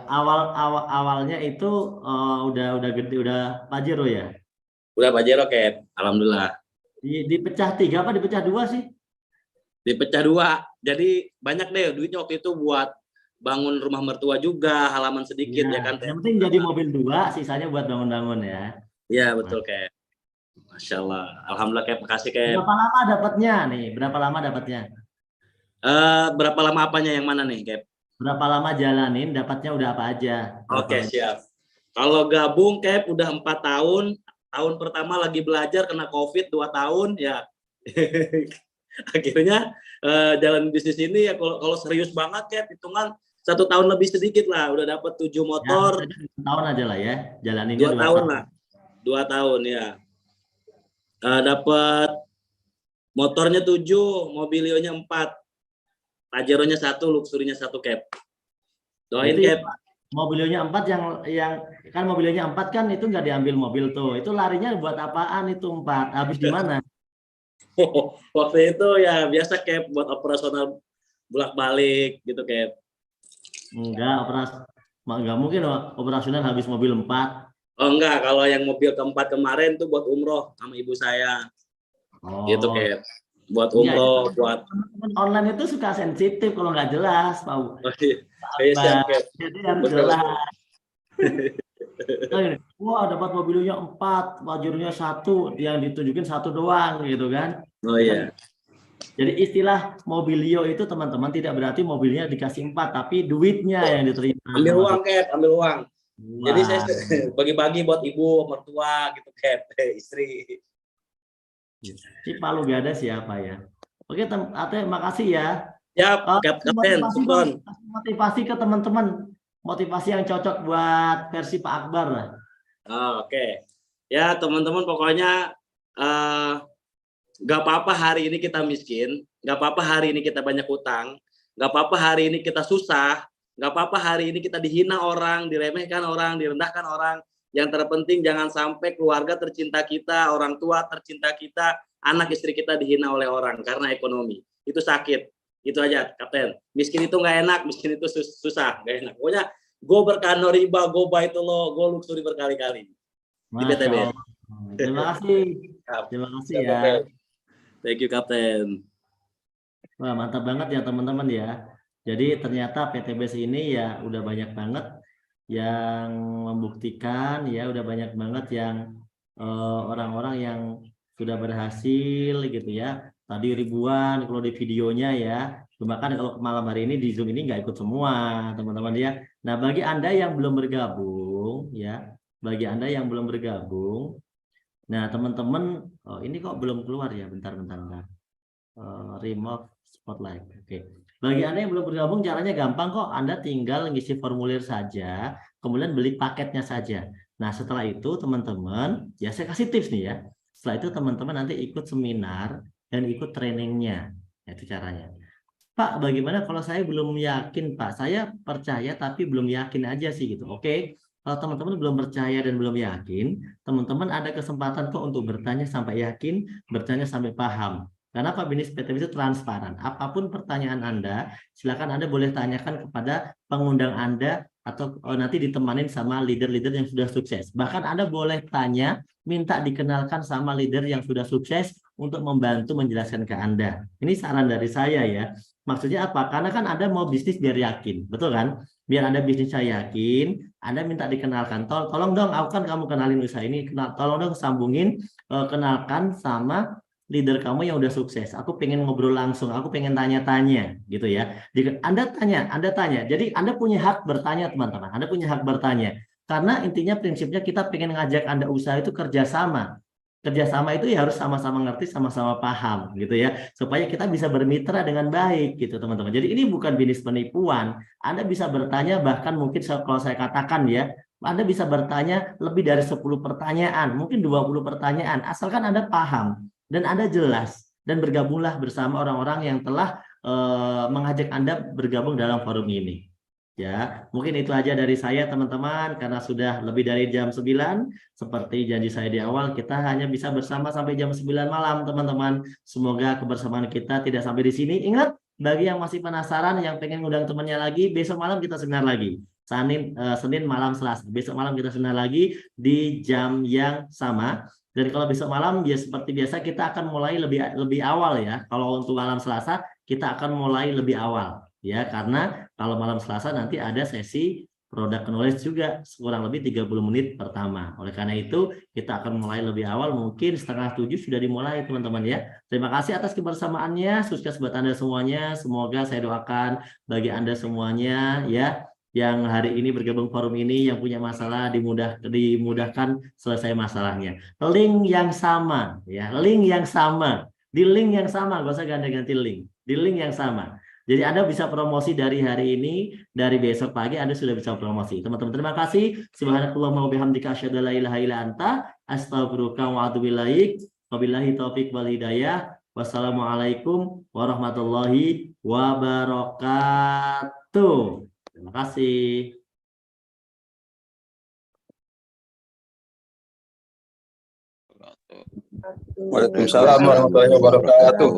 awalnya itu udah gede, udah Pajero ya? Udah Pajero Cap, alhamdulillah. Dipecah 3 apa dipecah 2 sih? Dipecah 2, jadi banyak deh duitnya waktu itu buat bangun rumah mertua juga, halaman sedikit ya kan. Yang penting jadi mobil 2, sisanya buat bangun-bangun ya. Iya betul Cap. Masya Allah, alhamdulillah Cap, makasih Cap. Berapa lama dapatnya nih? Berapa lama dapatnya? Berapa lama apanya yang mana nih Cap? Berapa lama jalanin dapatnya udah apa aja? Oke siap. Kalau gabung Cap udah 4 tahun. Tahun pertama lagi belajar kena COVID 2 tahun ya. Akhirnya jalan bisnis ini ya kalau serius banget Cap hitungan 1 tahun lebih sedikit lah udah dapat 7 motor. Ya, 2 tahun aja lah ya. Jalaninnya 2 tahun lah. 2 tahun ya. Dapat motornya 7, mobilionya 4. Pajeronya 1, luxurinya 1 Cap. Doain Cap. Mobilionya 4 yang kan mobilionya 4 kan itu nggak diambil mobil tuh. Itu larinya buat apaan itu 4? Habis di mana? Waktu itu ya biasa Cap buat operasional bolak-balik gitu Cap. Enggak mungkin operasional habis mobil 4. Oh enggak, kalau yang mobil keempat kemarin tuh buat umroh sama ibu saya. Oh. Gitu Cap. Buat umroh, buat teman-teman online itu suka sensitif kalau nggak jelas, Pak. Oh, iya, siap, Cap. Jadi harus jelas. Wah, dapat mobilnya 4, Pajeronya 1, yang ditunjukin 1 doang gitu kan. Oh iya. Jadi istilah mobilio itu teman-teman tidak berarti mobilnya dikasih 4, tapi duitnya yang diterima. Ambil uang Cap, ambil uang. Wah. Jadi saya bagi-bagi buat ibu, mertua gitu Cap, istri. Si Palu gak ada siapa ya. Oke, Ate, makasih ya. Siap, Kapten. Motivasi ke teman-teman. Motivasi yang cocok buat versi Pak Akbar lah. Oke. Ya, teman-teman pokoknya nggak apa-apa hari ini kita miskin, nggak apa-apa hari ini kita banyak utang, nggak apa-apa hari ini kita susah, nggak apa-apa hari ini kita dihina orang, diremehkan orang, direndahkan orang. Yang terpenting jangan sampai keluarga tercinta kita, orang tua tercinta kita, anak istri kita dihina oleh orang karena ekonomi. Itu sakit. Itu aja, Kapten. Miskin itu nggak enak, miskin itu susah, nggak enak. Pokoknya go berkano riba, go baitullah, go luxury berkali-kali. Di BTB. Terima kasih. Terima kasih ya. Thank you, Kapten. Wah, mantap banget ya teman-teman ya. Jadi ternyata PTBS ini ya udah banyak banget yang membuktikan, ya udah banyak banget yang orang-orang yang sudah berhasil gitu ya. Tadi ribuan kalau di videonya ya. Bahkan kalau malam hari ini di Zoom ini nggak ikut semua teman-teman ya. Nah bagi Anda yang belum bergabung ya, bagi Anda yang belum bergabung, nah teman-teman ini kok belum keluar ya, bentar. Remove spotlight. Oke. Bagi Anda yang belum bergabung caranya gampang kok. Anda tinggal ngisi formulir saja, kemudian beli paketnya saja. Nah setelah itu teman-teman, ya saya kasih tips nih ya. Setelah itu teman-teman nanti ikut seminar dan ikut trainingnya. Ya, itu caranya. Pak, bagaimana kalau saya belum yakin, Pak? Saya percaya tapi belum yakin aja sih gitu. Oke. Kalau teman-teman belum percaya dan belum yakin, teman-teman ada kesempatan kok untuk bertanya sampai yakin, bertanya sampai paham. Karena Pak Binis PTB itu transparan. Apapun pertanyaan Anda, silakan Anda boleh tanyakan kepada pengundang Anda atau nanti ditemanin sama leader-leader yang sudah sukses. Bahkan Anda boleh tanya, minta dikenalkan sama leader yang sudah sukses untuk membantu menjelaskan ke Anda. Ini saran dari saya ya. Maksudnya apa? Karena kan Anda mau bisnis biar yakin, betul kan? Biar Anda bisnisnya yakin, Anda minta dikenalkan. Tolong dong, aku kan kamu kenalin usaha ini, tolong dong sambungin, kenalkan sama leader kamu yang udah sukses. Aku pengen ngobrol langsung, aku pengen tanya-tanya, gitu ya. Anda tanya. Jadi Anda punya hak bertanya, teman-teman. Anda punya hak bertanya. Karena intinya prinsipnya kita pengen ngajak Anda usaha itu kerjasama. Kerjasama itu ya harus sama-sama ngerti, sama-sama paham gitu ya, supaya kita bisa bermitra dengan baik gitu teman-teman. Jadi ini bukan bisnis penipuan. Anda bisa bertanya, bahkan mungkin kalau saya katakan ya, Anda bisa bertanya lebih dari 10 pertanyaan, mungkin 20 pertanyaan, asalkan Anda paham dan Anda jelas, dan bergabunglah bersama orang-orang yang telah mengajak Anda bergabung dalam forum ini. Ya, mungkin itu aja dari saya teman-teman, karena sudah lebih dari jam 9. Seperti janji saya di awal, kita hanya bisa bersama sampai jam 9 malam teman-teman. Semoga kebersamaan kita tidak sampai di sini. Ingat, bagi yang masih penasaran, yang pengen ngundang temannya lagi, besok malam kita seminar lagi. Senin malam Selasa. Besok malam kita seminar lagi di jam yang sama. Dan kalau besok malam ya seperti biasa kita akan mulai lebih awal ya. Kalau untuk malam Selasa kita akan mulai lebih awal. Ya, karena kalau malam Selasa nanti ada sesi product knowledge juga kurang lebih 30 menit pertama. Oleh karena itu kita akan mulai lebih awal, mungkin 6:30 sudah dimulai teman-teman ya. Terima kasih atas kebersamaannya, sukses buat Anda semuanya. Semoga saya doakan bagi Anda semuanya ya, yang hari ini bergabung forum ini, yang punya masalah dimudahkan selesai masalahnya. Link yang sama ya, link yang sama, di link yang sama, gak usah ganti-ganti link, di link yang sama. Jadi Anda bisa promosi dari hari ini, dari besok pagi Anda sudah bisa promosi. Teman-teman terima kasih. Subhanakallahumma wa bihamdika asyhadu an la ilaha illa anta astaghfiruka wa atubu ilaik. Wabillahi taufik wal hidayah. Wassalamualaikum warahmatullahi wabarakatuh. Terima kasih. Waalaikumsalam warahmatullahi wabarakatuh.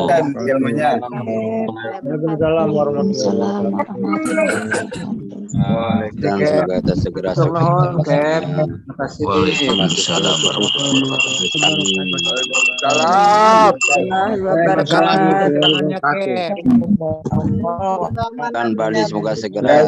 Dan ilmunya. Waalaikumsalam warahmatullahi wabarakatuh. Dan semoga kita segera sampai. Waalaikumsalam warahmatullahi wabarakatuh. Dan Bali semoga segera.